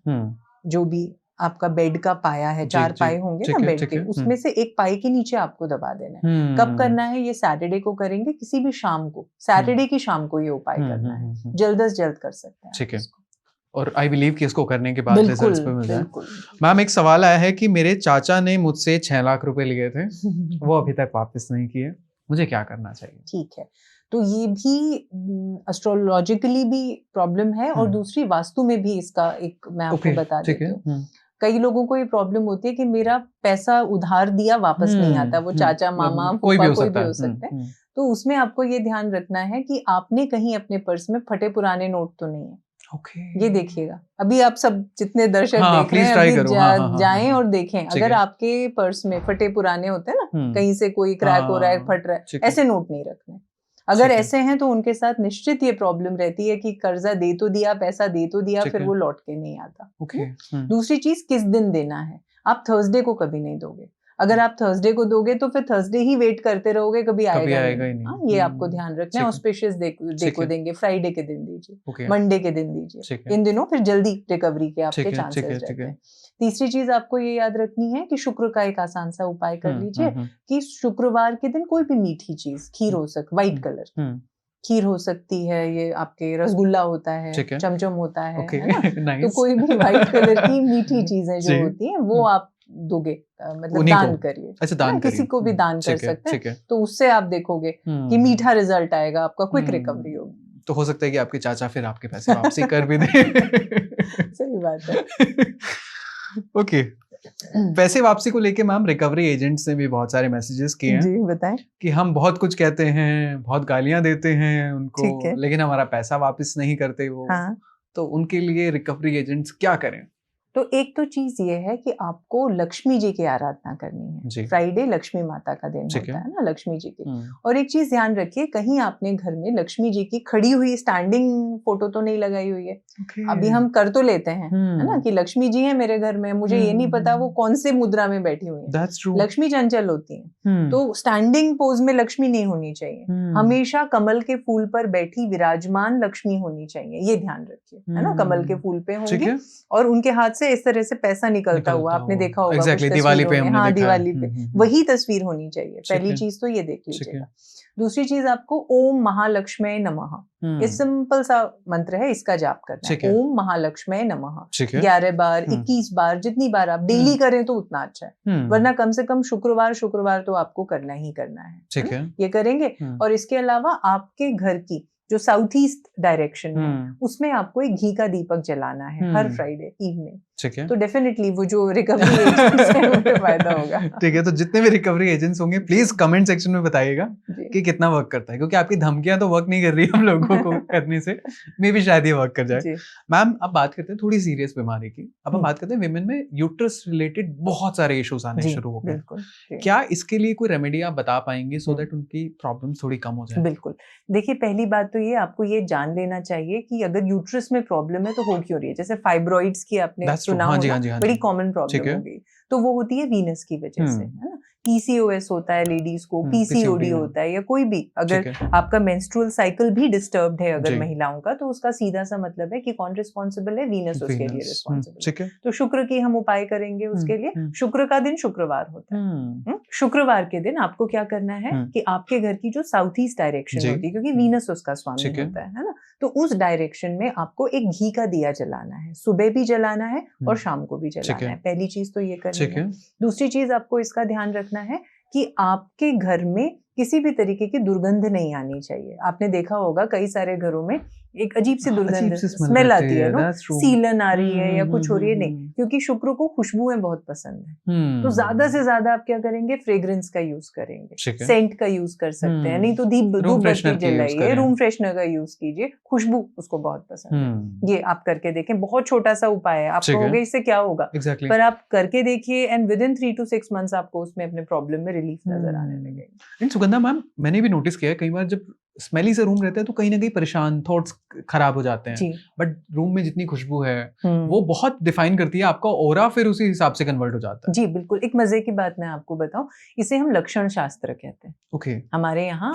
जो भी आपका बेड का पाया है, 4 पाए होंगे ना बेड के, उसमें से एक पाए के नीचे आपको दबा देना है। कब करना है, ये सैटरडे को करेंगे, किसी भी शाम को, सैटरडे की शाम को ये उपाय करना है, जल्द से जल्द कर सकते हैं। ठीक है, और आई बिलीव कि इसको करने के बाद रिजल्ट्स पे मिल जाए। मैम, एक सवाल आया है कि मेरे चाचा ने मुझसे 6 लाख रुपए लिए थे वो अभी तक वापस नहीं किए, मुझे क्या करना चाहिए? ठीक है, तो ये भी एस्ट्रोलॉजिकली भी प्रॉब्लम है, और दूसरी वास्तु में भी इसका एक मैं आपको बता देती हूँ। कई लोगों को ये प्रॉब्लम होती है कि मेरा पैसा उधार दिया वापस नहीं आता, वो चाचा, मामा, कोई भी हो सकता है। तो उसमें आपको ये ध्यान रखना है कि आपने कहीं अपने पर्स में फटे पुराने नोट तो नहीं है। ये देखिएगा, अभी आप सब जितने दर्शक देख रहे हैं, अभी जाएं और देखें, अगर आपके पर्स में फटे पुराने होते हैं ना, कहीं से कोई क्रैक हो रहा है, फट रहा है, ऐसे नोट नहीं रखने। अगर ऐसे हैं तो उनके साथ निश्चित ये प्रॉब्लम रहती है कि कर्जा दे तो दिया, पैसा दे तो दिया, फिर वो लौट के नहीं आता। दूसरी चीज, किस दिन देना है। आप थर्सडे को कभी नहीं दोगे। अगर आप थर्सडे को दोगे तो फिर थर्सडे ही वेट करते रहोगे, कभी आएगा ही नहीं। ये आपको ध्यान रखना है। ऑस्पिशियस डे को देंगे, फ्राइडे के दिन दीजिए, मंडे के दिन दीजिए, इन दिनों फिर जल्दी रिकवरी के आपके चांसेस रहते हैं। तीसरी चीज आपको ये याद रखनी है कि शुक्र का एक आसान सा उपाय कर लीजिए कि शुक्रवार के दिन कोई भी मीठी चीज, खीर हो सकती, व्हाइट कलर खीर हो सकती है, ये आपके रसगुल्ला होता है, चमचम होता है ना, तो कोई भी व्हाइट कलर की मीठी चीजें जो होती हैं वो आप दोगे, मतलब दान करिए। अच्छा, दान किसी को भी दान कर सकते हैं, तो उससे आप देखोगे कि मीठा रिजल्ट आएगा, आपका क्विक रिकवरी होगी। तो हो सकता है कि आपके चाचा फिर आपके पैसे वापसी कर भी दे। सही बात है। ओके, पैसे वापसी को लेके मैम रिकवरी एजेंट्स ने भी बहुत सारे मैसेजेस किए हैं। जी बताएं। कि हम बहुत कुछ कहते हैं, बहुत गालियां देते हैं उनको, लेकिन हमारा पैसा वापस नहीं करते वो। हाँ। तो उनके लिए रिकवरी एजेंट्स क्या करें? तो एक तो चीज ये है कि आपको लक्ष्मी जी की आराधना करनी है। फ्राइडे लक्ष्मी माता का दिन होता है ना, लक्ष्मी जी की। और एक चीज ध्यान रखिए, कहीं आपने घर में लक्ष्मी जी की खड़ी हुई स्टैंडिंग फोटो तो नहीं लगाई हुई है। अभी हम कर तो लेते हैं, है ना, कि लक्ष्मी जी है मेरे घर में, मुझे ये नहीं पता वो कौन से मुद्रा में बैठी हुई है। लक्ष्मी चंचल होती है, तो स्टैंडिंग पोज में लक्ष्मी नहीं होनी चाहिए। हमेशा कमल के फूल पर बैठी विराजमान लक्ष्मी होनी चाहिए, ये ध्यान रखिए, है ना। कमल के फूल पे होंगी और उनके हाथ से इस तरह से पैसा निकलता हुआ आपने देखा होगा। Exactly, दिवाली पे हमने देखा। दिवाली पे वही तस्वीर होनी चाहिए। पहली चीज तो ये देख लीजिएगा। दूसरी चीज, आपको ओम महालक्ष्मी नमः, ये सिंपल सा मंत्र है, इसका जाप करना है। ओम महालक्ष्मी नमः 11 बार, 21 बार, जितनी बार आप डेली करें तो उतना अच्छा है, वरना कम से कम शुक्रवार तो आपको करना ही करना है। ये करेंगे। और इसके अलावा आपके घर की जो साउथ ईस्ट डायरेक्शन है उसमें आपको एक घी का दीपक जलाना है हर फ्राइडे इवनिंग। ठीक है, तो डेफिनेटली वो जो रिकवरी एजेंट्स हैं उन पे फायदा होगा। ठीक है, तो जितने भी रिकवरी एजेंट्स होंगे प्लीज कमेंट सेक्शन में बताइएगा कि कितना वर्क करता है, क्योंकि आपकी धमकियां तो वर्क नहीं कर रही हम लोगों को करने से, मे भी शायद ये वर्क कर जाए। मैम अब बात करते हैं थोड़ी सीरियस बीमारी की, अब हम बात करते हैं विमेन में यूट्रस रिलेटेड बहुत सारे इश्यूज आने शुरू हो गए। क्या इसके लिए कोई रेमेडी आप बता पाएंगे सो दैट उनकी प्रॉब्लम थोड़ी कम हो जाए? बिल्कुल, देखिए पहली बात तो ये आपको ये जान लेना चाहिए कि अगर यूट्रस में प्रॉब्लम है तो हो क्यों रही है। जैसे फाइब्रॉइड्स की आपने सुना होगा, बड़ी कॉमन प्रॉब्लम हो गई, तो वो होती है वीनस की वजह से, है ना। पीसीओएस होता है लेडीज को, पीसीओडी होता है, या कोई भी अगर आपका मेंस्ट्रुअल साइकिल भी डिस्टर्ब्ड है अगर महिलाओं का, तो उसका सीधा सा मतलब है कि कौन रिस्पॉन्सिबल है, वीनस उसके लिए रिस्पॉन्सिबल है। तो शुक्र की हम उपाय करेंगे उसके लिए। शुक्र का दिन शुक्रवार होता है। शुक्रवार के दिन आपको क्या करना है कि आपके घर की जो साउथ ईस्ट डायरेक्शन होती है, क्योंकि वीनस उसका स्वामी होता है ना, तो उस डायरेक्शन में आपको एक घी का दिया जलाना है। सुबह भी जलाना है और शाम को भी जलाना है। पहली चीज तो ये करनी है। दूसरी चीज आपको इसका ध्यान रखना है कि आपके घर में किसी भी तरीके की दुर्गंध नहीं आनी चाहिए। आपने देखा होगा कई सारे घरों में एक अजीब सी दुर्गंध, स्मेल आती है ना, सीलन आ रही है या कुछ हो रही है, नहीं, क्योंकि शुक्र को खुशबुएं बहुत पसंद है। तो ज्यादा से ज्यादा आप क्या करेंगे, फ्रेग्रेंस का यूज करेंगे, सेंट का यूज कर सकते हैं, नहीं तो धूप बत्ती जलाइए, रूम फ्रेशनर का यूज कीजिए, खुशबू उसको बहुत पसंद है। ये आप करके देखें, बहुत छोटा सा उपाय है। आप कहोगे इससे क्या होगा, पर आप करके देखिए and with in 3 to 6 months आपको उसमें अपने प्रॉब्लम में रिलीफ नजर आने लगेगा। सुगंधा मैम, मैंने भी नोटिस किया है कई बार जब स्मेली से रूम रहता है तो कहीं ना कहीं परेशान, थॉट्स खराब हो जाते हैं, बट रूम में जितनी खुशबू है वो बहुत डिफाइन करती है आपका ऑरा, फिर उसी हिसाब से कन्वर्ट हो जाता है। जी बिल्कुल। एक मजे की बात मैं आपको बताऊं, इसे हम लक्षण शास्त्र कहते हैं। ओके। हमारे यहाँ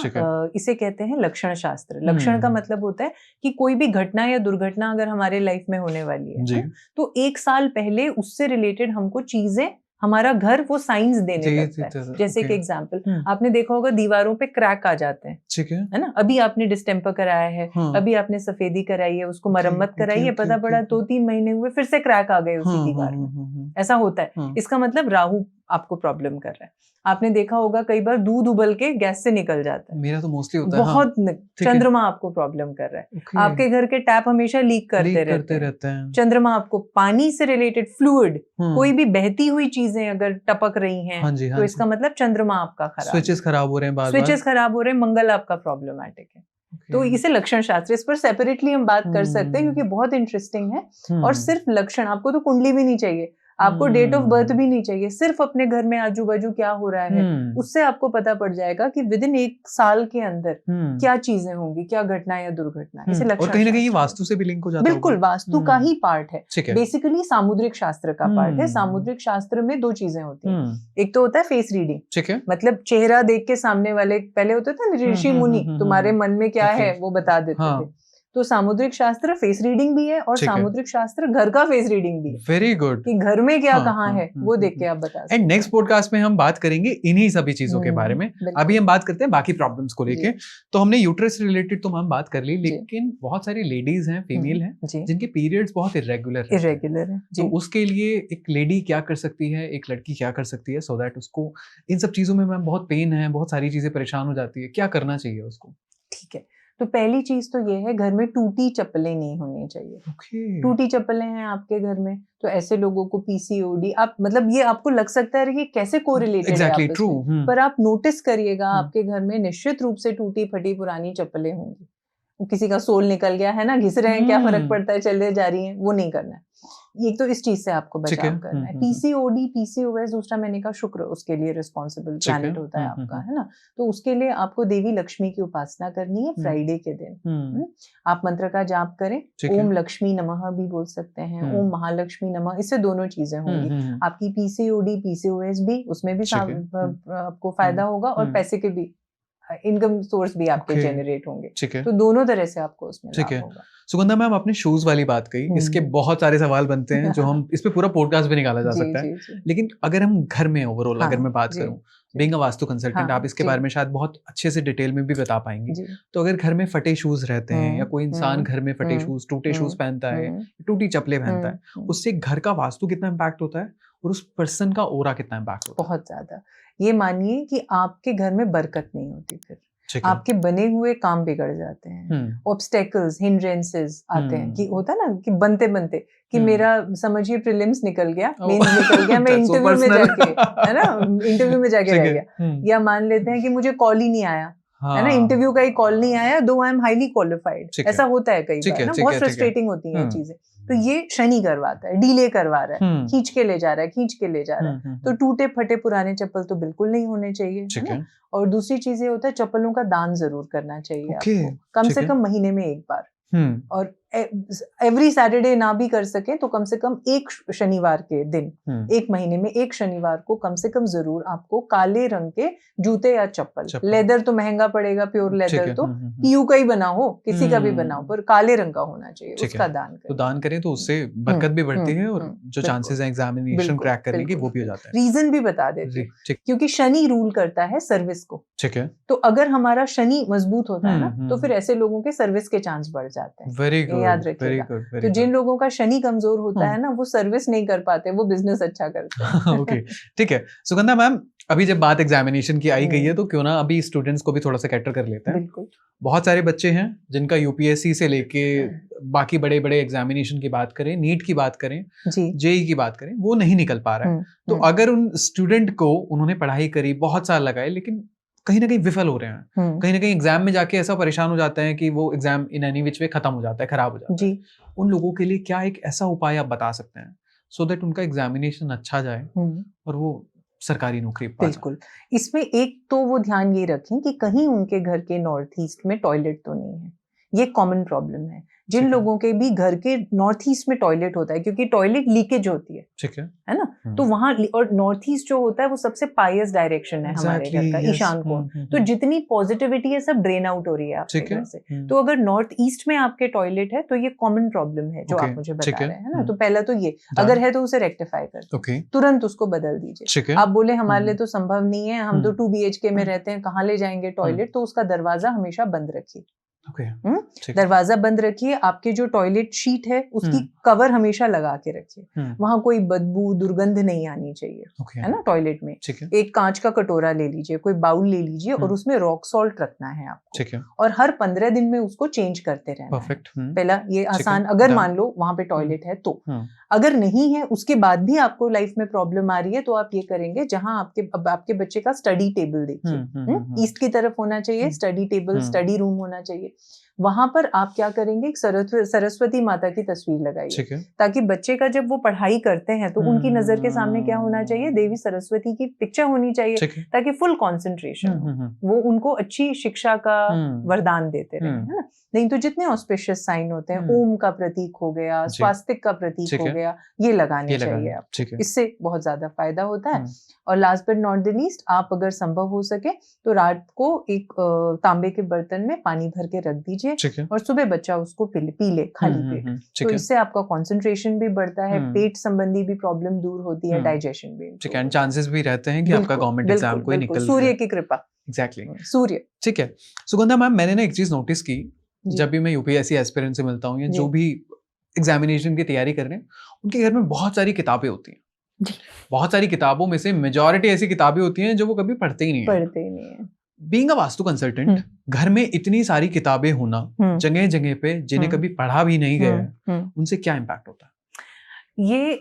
इसे कहते हैं लक्षण शास्त्र। लक्षण का मतलब होता है कि कोई भी घटना या दुर्घटना अगर हमारे लाइफ में होने वाली है तो 1 साल पहले उससे रिलेटेड हमको चीजें, हमारा घर वो साइंस देने लगता है। जैसे कि एग्जांपल आपने देखा होगा दीवारों पे क्रैक आ जाते हैं, ठीक है ना। अभी आपने डिस्टेम्पर कराया है, अभी आपने सफेदी कराई है, उसको मरम्मत कराई है, पता पड़ा 2-3 महीने हुए फिर से क्रैक आ गए उसी दीवार में। ऐसा होता है। इसका मतलब राहु आपको प्रॉब्लम कर रहा है। आपने देखा होगा कई बार दूध उबल के गैस से निकल जाता है, मेरा तो मोस्टली होता है बहुत। चंद्रमा आपको प्रॉब्लम कर रहा है। आपके घर के टैप हमेशा लीक करते रहते हैं। चंद्रमा आपको पानी से रिलेटेड फ्लूइड, कोई भी बहती हुई चीजें अगर टपक रही हैं तो इसका मतलब चंद्रमा आपका खराब, स्विचेस खराब हो रहे हैं, स्विचेस खराब हो रहे हैं, मंगल आपका प्रॉब्लमेटिक है। तो इसे लक्षण शास्त्र, इस पर सेपरेटली हम बात कर सकते हैं क्योंकि बहुत इंटरेस्टिंग है। और सिर्फ लक्षण, आपको तो कुंडली भी नहीं चाहिए, आपको डेट ऑफ बर्थ भी नहीं चाहिए, सिर्फ अपने घर में आजू बाजू क्या हो रहा है उससे आपको पता पड़ जाएगा कि विद इन 1 साल के अंदर क्या चीजें होंगी, क्या घटना या दुर्घटना। इसे लक्षण, और कहीं ना कहीं वास्तु से भी लिंक हो जाता है। बिल्कुल, वास्तु का ही पार्ट है, बेसिकली सामुद्रिक शास्त्र का पार्ट है। सामुद्रिक शास्त्र में 2 चीजें होती हैं। एक तो होता है फेस रीडिंग, ठीक है, मतलब चेहरा देख के सामने वाले, पहले होता था ऋषि मुनि तुम्हारे मन में क्या है वो बता देते थे। तो सामुद्रिक शास्त्र फेस रीडिंग भी है और सामुद्रिक शास्त्र घर का फेस रीडिंग भी है। वेरी गुड, कि घर में क्या कहाँ है वो देख के आप बता सकते हैं। एंड नेक्स्ट पॉडकास्ट में हम बात करेंगे इन्हीं सभी चीजों के बारे में। अभी हम बात करते हैं बाकी प्रॉब्लम्स को लेके। तो हमने यूट्रस रिलेटेड तो हम बात कर ली, लेकिन बहुत सारी लेडीज हैं, फीमेल हैं, जिनके पीरियड्स बहुत इरेगुलर है। तो उसके लिए एक लेडी क्या कर सकती है, एक लड़की क्या कर सकती है, सो दैट उसको इन सब चीजों में मैम बहुत पेन है, बहुत सारी चीजें परेशान हो जाती है, क्या करना चाहिए उसको? ठीक है, तो पहली चीज तो ये है, घर में टूटी चप्पलें नहीं होनी चाहिए। टूटी चप्पलें हैं आपके घर में तो ऐसे लोगों को पीसीओडी, आप मतलब ये आपको लग सकता है कि कैसे कोरिलेटेड है आपस में, पर आप नोटिस करिएगा आपके घर में निश्चित रूप से टूटी फटी पुरानी चप्पलें होंगी। किसी का सोल निकल गया है ना, घिस रहे हैं, क्या फर्क पड़ता है, चले जा रही हैं, वो नहीं करना है। एक तो इस चीज से आपको बचाव करना है। पीसीओडी, पीसीओएस, दूसरा मैंने कहा शुक्र उसके लिए रिस्पॉन्सिबल प्लैनेट होता है आपका, है ना। तो उसके लिए आपको देवी लक्ष्मी की उपासना करनी है फ्राइडे के दिन। आप मंत्र का जाप करें, ओम लक्ष्मी नमः भी बोल सकते हैं, ओम महालक्ष्मी नमः, इससे दोनों चीजें होंगी। आपकी पीसीओडी, पीसीओएस भी, उसमें भी आपको फायदा होगा और पैसे के भी इनकम सोर्स भी आपके जनरेट होंगे। तो दोनों तरह से आपको उसमें लाभ होगा। सुगंधा मैम, आपने शूज वाली बात कही, इसके बहुत सारे सवाल बनते हैं जो हम इस पे पूरा पॉडकास्ट भी निकाला जा सकता है। लेकिन अगर हम घर में ओवरऑल अगर मैं बात करूं, बीइंग अ वास्तु कंसल्टेंट, आप इसके बारे में शायद बहुत अच्छे से डिटेल में भी बता पाएंगे। तो अगर घर में फटे शूज रहते हैं या कोई इंसान घर में फटे शूज, टूटे शूज पहनता है, टूटी चप्पलें पहनता है, उससे घर का वास्तु कितना इम्पैक्ट होता है और उस पर्सन का ऑरा कितना इम्पैक्ट होता है? बहुत ज्यादा। ये मानिए कि आपके घर में बरकत नहीं होती फिर। आपके बने हुए काम बिगड़ जाते हैं, ऑब्स्टेकल्स, हिंड्रेंसेस आते हैं कि होता है ना कि बनते बनते कि मेरा समझिए प्रीलिम्स निकल गया, मेंस निकल गया, मैं इंटरव्यू में जाके, है ना, इंटरव्यू में जाके रह गया, या मान लेते हैं कि मुझे कॉल ही नहीं आया, है ना, इंटरव्यू का ही कॉल नहीं आया, दो आई एम हाईली क्वालिफाइड, ऐसा होता है कई बार ना, बहुत फ्रस्ट्रेटिंग होती है चीजें। तो ये शनि करवाता है, डिले करवा रहा है, खींच के ले जा रहा है, खींच के ले जा रहा है। तो टूटे फटे पुराने चप्पल तो बिल्कुल नहीं होने चाहिए, है ना। और दूसरी चीज ये होता है चप्पलों का दान जरूर करना चाहिए आपको, कम से कम महीने में एक बार, और एवरी सैटरडे ना भी कर सके तो कम से कम एक शनिवार के दिन, एक महीने में एक शनिवार को कम से कम जरूर आपको काले रंग के जूते या चप्पल, लेदर तो महंगा पड़ेगा, प्योर लेदर तो पीयू का ही बना हो, किसी का भी बना हो, पर काले रंग का होना चाहिए, उसका दान करें। तो दान करें तो उससे बरकत भी बढ़ती है और जो चांसेस हैं एग्जामिनेशन क्रैक करने की वो भी हो जाता है। रीजन भी बता देते हैं, क्योंकि शनि रूल करता है सर्विस को, ठीक है। तो अगर हमारा शनि मजबूत होता है ना, तो फिर ऐसे लोगों के सर्विस के चांस बढ़ जाते हैं। वेरी गुड, याद रखिएगा। तो जिन लोगों का शनि कमजोर होता है ना, वो सर्विस नहीं कर पाते, वो बिजनेस अच्छा करते हैं। ओके, ठीक है। सुगंधा मैम, अभी जब बात एग्जामिनेशन की आई गई है तो क्यों ना अभी स्टूडेंट्स को भी थोड़ा सा कैटर कर लेते हैं। बिल्कुल। बहुत सारे बच्चे हैं जिनका यूपीएससी से लेके बाकी बड़े बड़े एग्जामिनेशन की बात करें, नीट की बात करें, जेई की बात करें, वो नहीं निकल पा रहा है। तो अगर उन स्टूडेंट को उन्होंने पढ़ाई करी, बहुत साल लगाए, लेकिन कहीं ना कहीं विफल हो रहे हैं, कहीं ना कहीं एग्जाम में जाके ऐसा परेशान हो जाते हैं कि वो एग्जाम इन एनी विच वे खत्म हो जाता है, खराब हो जाता है। उन लोगों के लिए क्या एक ऐसा उपाय आप बता सकते हैं सो दैट उनका एग्जामिनेशन अच्छा जाए और वो सरकारी नौकरी पा? बिल्कुल। इसमें एक तो वो ध्यान ये रखें कि कहीं उनके घर के नॉर्थ ईस्ट में टॉयलेट तो नहीं है। ये कॉमन प्रॉब्लम है। जिन लोगों के भी घर के नॉर्थ ईस्ट में टॉयलेट होता है, क्योंकि टॉयलेट लीकेज होती है, ठीक है ना, तो वहां, और नॉर्थ ईस्ट जो होता है वो सबसे पायस डायरेक्शन है हमारे घर का, ईशान कोण। तो जितनी पॉजिटिविटी है सब ड्रेन आउट हो रही है आपके घर से। तो अगर नॉर्थ ईस्ट में आपके टॉयलेट है तो ये कॉमन प्रॉब्लम है जो आप मुझे बता रहे हैं ना। तो पहला तो ये, अगर है तो उसे रेक्टिफाई कर, तुरंत उसको बदल दीजिए। आप बोले हमारे लिए तो संभव नहीं है, हम तो 2 BHK में रहते हैं, कहाँ ले जाएंगे टॉयलेट, तो उसका दरवाजा हमेशा बंद रखिए। दरवाजा बंद रखिए। आपके जो टॉयलेट शीट है उसकी कवर हमेशा लगा के रखिए, वहां कोई बदबू दुर्गंध नहीं आनी चाहिए, है ना। टॉयलेट में एक कांच का कटोरा ले लीजिए, कोई बाउल ले लीजिए, और उसमें रॉक सॉल्ट रखना है आपको, और हर 15 दिन में उसको चेंज करते रहना है। पहला ये आसान, अगर मान लो वहां पे टॉयलेट है तो। अगर नहीं है, उसके बाद भी आपको लाइफ में प्रॉब्लम आ रही है, तो आप ये करेंगे, जहां आपके बच्चे का स्टडी टेबल देखिए, ईस्ट की तरफ होना चाहिए स्टडी टेबल, स्टडी रूम होना चाहिए। वहां पर आप क्या करेंगे, एक सरस्वती माता की तस्वीर लगाइए, ताकि बच्चे का जब वो पढ़ाई करते हैं तो उनकी नजर के सामने क्या होना चाहिए, देवी सरस्वती की पिक्चर होनी चाहिए, ताकि फुल कंसंट्रेशन हो, वो उनको अच्छी शिक्षा का वरदान देते रहे, है ना। नहीं तो जितने ऑस्पिशियस साइन होते हैं, ओम का प्रतीक हो गया, स्वास्तिक का प्रतीक हो गया, ये लगाने चाहिए आपको, इससे बहुत ज्यादा फायदा होता है। और last but not the least, आप अगर संभव हो सके तो रात को एक तांबे के बर्तन में पानी भर के रख दीजिए, और सुबह बच्चा उसको पी ले खाली पेट, तो इससे आपका कंसंट्रेशन भी बढ़ता है, पेट संबंधी भी प्रॉब्लम दूर होती है, डाइजेशन भी, ठीक है, चांसेस भी रहते हैं कि आपका गवर्नमेंट एग्जाम कोई निकल, सूर्य की कृपा। एग्जैक्टली, सूर्य। ठीक है। सुगंधा मैम, मैंने ना एक चीज नोटिस की, जब भी मैं यूपीएससी एस्पिरेंट से मिलता हूँ या जो भी एग्जामिनेशन की तैयारी कर रहे हैं, उनके घर में बहुत सारी किताबें होती हैं। बहुत सारी किताबों में से मेजॉरिटी ऐसी किताबें होती हैं जो वो कभी पढ़ते ही नहीं है। बीइंग अ वास्तु कंसल्टेंट, घर में इतनी सारी किताबें होना जगह जगह पे, जिन्हें कभी पढ़ा भी नहीं गया, उनसे क्या इम्पैक्ट होता है? ये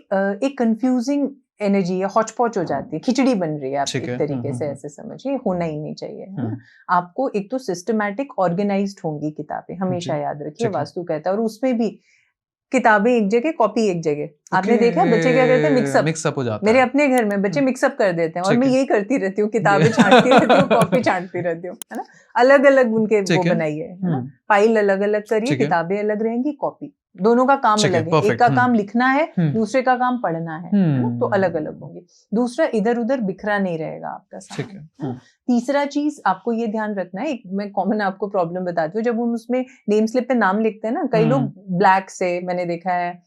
एक कंफ्यूजिंग एनर्जी या हॉच पॉच हो जाती है, खिचड़ी बन रही है, आप एक तरीके से ऐसे समझिए, होना ही नहीं चाहिए, है ना। आपको एक तो सिस्टमैटिक ऑर्गेनाइज्ड होंगी किताबें, हमेशा याद रखिए, वास्तु कहता है। और उसमें भी किताबें एक जगह, कॉपी एक जगह। आपने देखा है बच्चे क्या करते हैं, मिक्सअप हो जाता है। मेरे अपने घर में बच्चे मिक्सअप कर देते हैं, और मैं यही करती रहती हूँ, किताबें छांटती रहती हूँ, कॉपी छांटती रहती हूँ, है ना। अलग अलग उनके वो बनाइए, है ना, फाइल अलग अलग करिए, किताबें अलग रहेंगी, कॉपी, दोनों का काम अलग है। एक का काम लिखना है, दूसरे का काम पढ़ना है ना, तो अलग अलग होंगे। दूसरा, इधर उधर बिखरा नहीं रहेगा आपका सामान। तीसरा चीज आपको ये ध्यान रखना है, मैं कॉमन आपको प्रॉब्लम बताती हूँ, जब हम उसमें नेम स्लिप पे नाम लिखते हैं ना, कई लोग ब्लैक से, मैंने देखा है,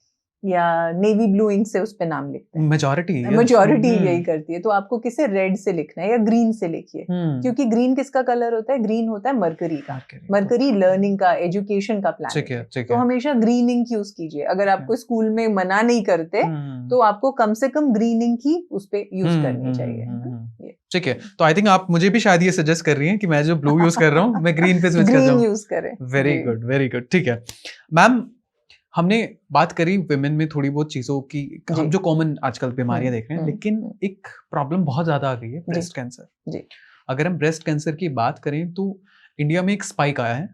या नेवी ब्लू इंक से उस पे नाम लिखते हैं, मेजॉरिटी यही करती है। तो आपको किसे रेड से लिखना है या ग्रीन से लिखिए, क्योंकि ग्रीन किसका कलर होता है, ग्रीन होता है मरकरी का, मरकरी लर्निंग का, एजुकेशन का प्लैनेट। तो हमेशा ग्रीन इंक यूज कीजिए। अगर आपको स्कूल में मना नहीं करते तो आपको कम से कम ग्रीन इंक ही उस पे यूज करनी चाहिए। ठीक है, तो आई थिंक आप मुझे भी शायद ये सजेस्ट कर रही हैं कि मैं जो ब्लू यूज कर रहा हूँ मैं ग्रीन पे स्विच कर जाऊँ। यूज करें। Very good, very good. ठीक है मैम, हमने बात करी विमेन में थोड़ी बहुत चीजों की, हम जो कॉमन आजकल बीमारियां देख रहे हैं, लेकिन एक प्रॉब्लम बहुत ज्यादा आ गई है, ब्रेस्ट कैंसर। अगर हम ब्रेस्ट कैंसर की बात करें तो इंडिया में एक स्पाइक आया है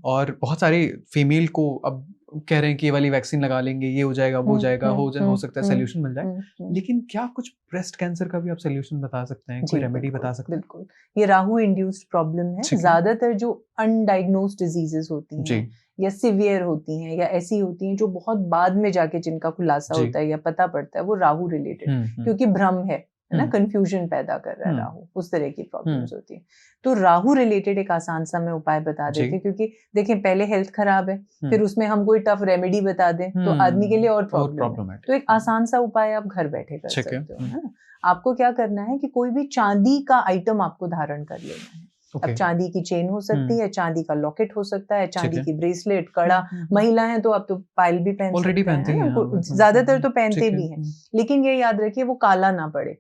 और बहुत सारे फीमेल को अब कह रहे हैं कि ये वाली वैक्सीन लगा लेंगे, ये हो जाएगा, वो हो जाएगा, हो सकता है सोल्यूशन मिल जाए। लेकिन क्या कुछ ब्रेस्ट कैंसर का भी आप सोल्यूशन बता सकते हैं, कोई रेमेडी बता सकते हैं? बिल्कुल, ये राहु इंड्यूस्ड प्रॉब्लम है। ज्यादातर जो अनडायग्नोस्ड डिजीजेस होती हैं या सिवियर होती हैं या ऐसी होती हैं जो बहुत बाद में जाके जिनका खुलासा होता है या पता पड़ता है, वो राहु रिलेटेड, क्योंकि भ्रम है ना, कंफ्यूजन पैदा कर रहा है राहु, उस तरह की प्रॉब्लम्स होती है। तो राहु रिलेटेड एक आसान सा मैं उपाय बता देती हूँ, क्योंकि देखें पहले हेल्थ खराब है, फिर उसमें हम कोई टफ रेमेडी बता दें तो आदमी के लिए और प्रॉब्लम है। तो एक आसान सा उपाय आप घर बैठे कर सकते हो, है ना। आपको क्या करना है कि कोई भी चांदी का आइटम आपको धारण कर लेना है। अब चांदी की चेन हो सकती है, चांदी का लॉकेट हो सकता है, चांदी की ब्रेसलेट, कड़ा, महिला है तो आप तो पायल भी पहन सकते हैं, ज्यादातर तो पहनते भी हैं। लेकिन ये याद रखिए वो काला ना पड़े।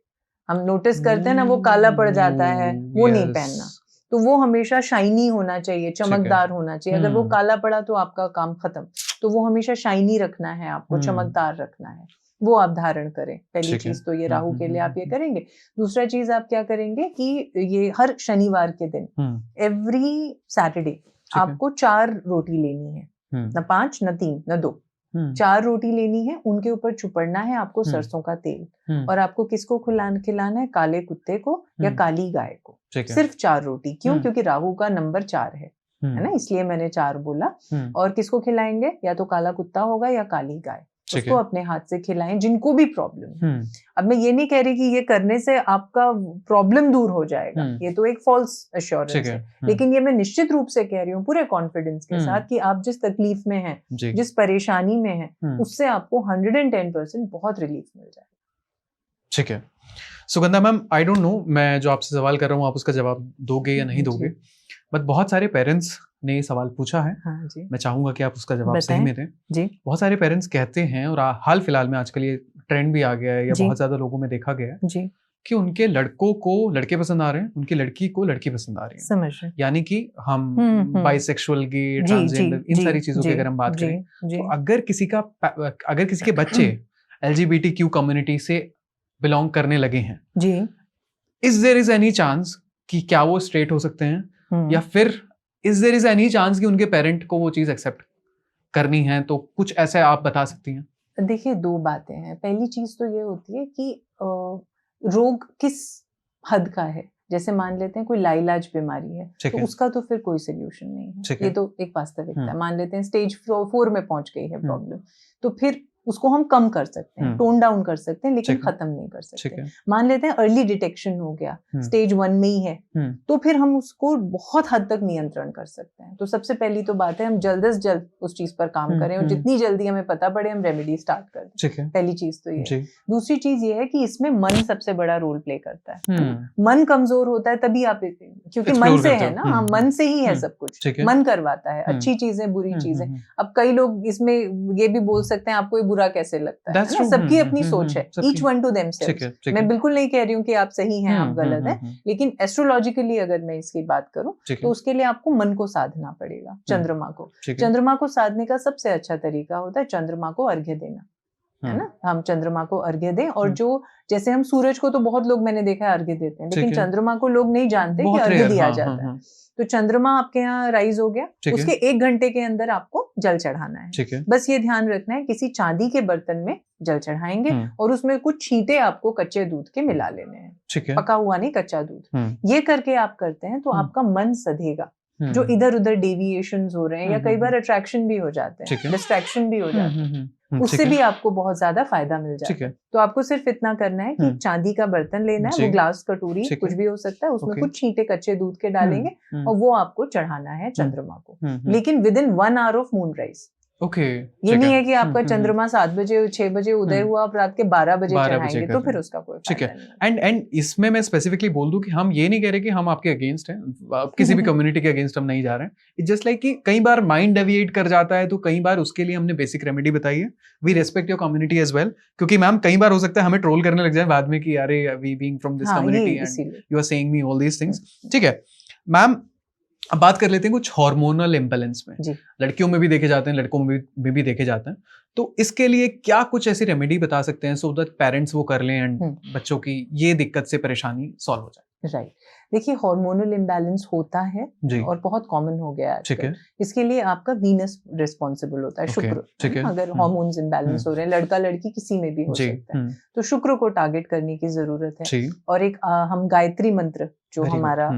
हम नोटिस करते हैं ना, वो काला पड़ जाता है, वो नहीं पहनना। तो वो हमेशा शाइनी होना चाहिए, चमकदार होना चाहिए। अगर वो काला पड़ा तो आपका काम खत्म। तो वो हमेशा शाइनी रखना है, आपको चमकदार रखना है, वो आप धारण करें। पहली चीज तो ये राहु के लिए आप ये करेंगे। दूसरा चीज आप क्या करेंगे कि ये हर शनिवार के दिन, एवरी सैटरडे, आपको 4 रोटी लेनी है, न 5 न 3 न 2, 4 रोटी लेनी है। उनके ऊपर चुपड़ना है आपको सरसों का तेल, और आपको किसको खिलाना है? काले कुत्ते को या काली गाय को। सिर्फ 4 रोटी। क्यों? क्योंकि राहु का नंबर 4 है ना, इसलिए मैंने 4 बोला। और किसको खिलाएंगे? या तो काला कुत्ता होगा या काली गाय, उसको अपने हाथ से खिलाएं, जिनको भी प्रॉब्लम है। अब मैं ये नहीं कह रही कि ये करने से आपका प्रॉब्लम दूर हो जाएगा, ये तो एक फॉल्स एश्योरेंस है। लेकिन ये मैं निश्चित रूप से कह रही हूँ पूरे कॉन्फिडेंस के साथ कि आप जिस तकलीफ में हैं, जिस परेशानी में हैं, उससे आपको 110% बहुत रिलीफ मिल जाएगा। ठीक है Sugandha ma'am, I don't know मैं जो आपसे सवाल कर रहा हूँ आप उसका जवाब दोगे या नहीं दोगे, बट बहुत सारे पेरेंट्स ने ये सवाल पूछा है। हाँ जी। मैं चाहूंगा कि आप उसका जवाब सही में दें जी। बहुत सारे पेरेंट्स कहते हैं, और हाल फिलहाल में आजकल ये ट्रेंड भी आ गया है या बहुत ज्यादा लोगों में देखा गया है जी, कि उनके लड़कों को लड़के पसंद आ रहे हैं, उनकी लड़की को लड़की पसंद आ रही है। समझ रहे, यानी कि हम बाइसेक्सुअल, गे, ट्रांसजेंडर, इन सारी चीजों की अगर हम बात करें, तो अगर किसी के बच्चे LGBTQ कम्युनिटी से बिलोंग करने लगे हैं जी, is there is any chance कि क्या वो स्ट्रेट हो सकते हैं, या फिर is there is any chance कि उनके पेरेंट को वो चीज एक्सेप्ट करनी है? तो कुछ ऐसे आप बता सकती हैं। देखिए 2 बातें हैं। पहली चीज तो ये होती है कि रोग किस हद का है। जैसे मान लेते हैं कोई लाइलाज बीमारी है, तो उसका तो फिर कोई सोल्यूशन नहीं है, ये तो एक वास्तविकता है। मान लेते हैं स्टेज 4 में पहुंच गई है प्रॉब्लम, तो फिर उसको हम कम कर सकते हैं, टोन डाउन कर सकते हैं, लेकिन खत्म नहीं कर सकते। मान लेते हैं अर्ली डिटेक्शन हो गया, स्टेज 1 में ही है, तो फिर हम उसको बहुत हद तक नियंत्रण कर सकते हैं। तो सबसे पहली तो बात है हम जल्द से जल्द उस चीज पर काम करें, और जितनी जल्दी हमें पता पड़े हम रेमेडी स्टार्ट कर दें। पहली चीज तो ये। दूसरी चीज ये है कि इसमें मन सबसे बड़ा रोल प्ले करता है। मन कमजोर होता है तभी आप, क्योंकि मन से है ना, मन से ही है सब कुछ, मन करवाता है, अच्छी चीजें बुरी चीजें। अब कई लोग इसमें ये भी बोल सकते हैं आपको बुरा कैसे लगता है ना, सबकी अपनी सोच है, ईच वन टू देमसेल्व्स। मैं बिल्कुल नहीं कह रही हूँ कि आप सही हैं, आप गलत हैं, लेकिन एस्ट्रोलॉजिकली अगर मैं इसकी बात करूँ तो उसके लिए आपको मन को साधना पड़ेगा, चंद्रमा को। चंद्रमा को साधने का सबसे अच्छा तरीका होता है चंद्रमा को अर्घ्य देना, है ना। हम चंद्रमा को अर्घ्य दें, और जो जैसे हम सूरज को तो बहुत लोग मैंने देखा है अर्घ्य देते हैं, लेकिन चंद्रमा को लोग नहीं जानते कि अर्घ्य दिया जाता है। तो चंद्रमा आपके यहाँ राइज हो गया, उसके 1 घंटे के अंदर आपको जल चढ़ाना है। बस ये ध्यान रखना है किसी चांदी के बर्तन में जल चढ़ाएंगे, और उसमें कुछ छींटे आपको कच्चे दूध के मिला लेने हैं, पका हुआ नहीं, कच्चा दूध। ये करके आप करते हैं तो आपका मन सधेगा। जो इधर उधर डेविएशंस हो रहे हैं, या कई बार अट्रैक्शन भी हो जाते हैं, डिस्ट्रैक्शन भी हो जाते हैं, उससे भी आपको बहुत ज्यादा फायदा मिल जाता है। तो आपको सिर्फ इतना करना है कि चांदी का बर्तन लेना है, वो ग्लास, कटोरी, कुछ भी हो सकता है, उसमें कुछ छींटे कच्चे दूध के डालेंगे, और वो आपको चढ़ाना है चंद्रमा को, लेकिन with in 1 hour of moon rise. Okay, ये नहीं है कि आपका चंद्रमा 7 बजे 6 बजे उदय हुआ आप रात के 12 बजे चढ़ाएंगे तो फिर उसका कोई फायदा नहीं। एंड इसमें मैं स्पेसिफिकली बोल दूं कि हम ये नहीं कह रहे कि हम आपके अगेंस्ट हैं, किसी भी कम्युनिटी के अगेंस्ट हम नहीं जा रहे हैं। इट्स जस्ट लाइक कि कई बार माइंड डेविएट कर जाता है, तो कई बार उसके लिए हमने बेसिक रेमेडी बताई है। We respect your community as well, क्योंकि मैम कई बार हो सकता है हमें ट्रोल करने लग जाए बाद में कि अरे we being from this community and you are saying me all these things. ठीक है मैम, अब बात कर लेते हैं कुछ हार्मोनल इम्बैलेंस में। लड़कियों में भी देखे जाते हैं, लड़कों में भी देखे जाते हैं, तो इसके लिए क्या कुछ ऐसी रेमेडी बता सकते हैं सो दैट पेरेंट्स वो कर लें एंड बच्चों की ये दिक्कत से परेशानी सॉल्व हो जाए? राइट, देखिए हार्मोनल इम्बैलेंस होता है और बहुत कॉमन हो गया है। इसके लिए आपका वीनस रिस्पॉन्सिबल होता है, शुक्र। अगर हार्मोन्स इम्बैलेंस हो रहे हैं, लड़का लड़की किसी में भी हो सकता है, तो शुक्र को टारगेट करने की जरूरत है। और एक हम गायत्री मंत्र जो हमारा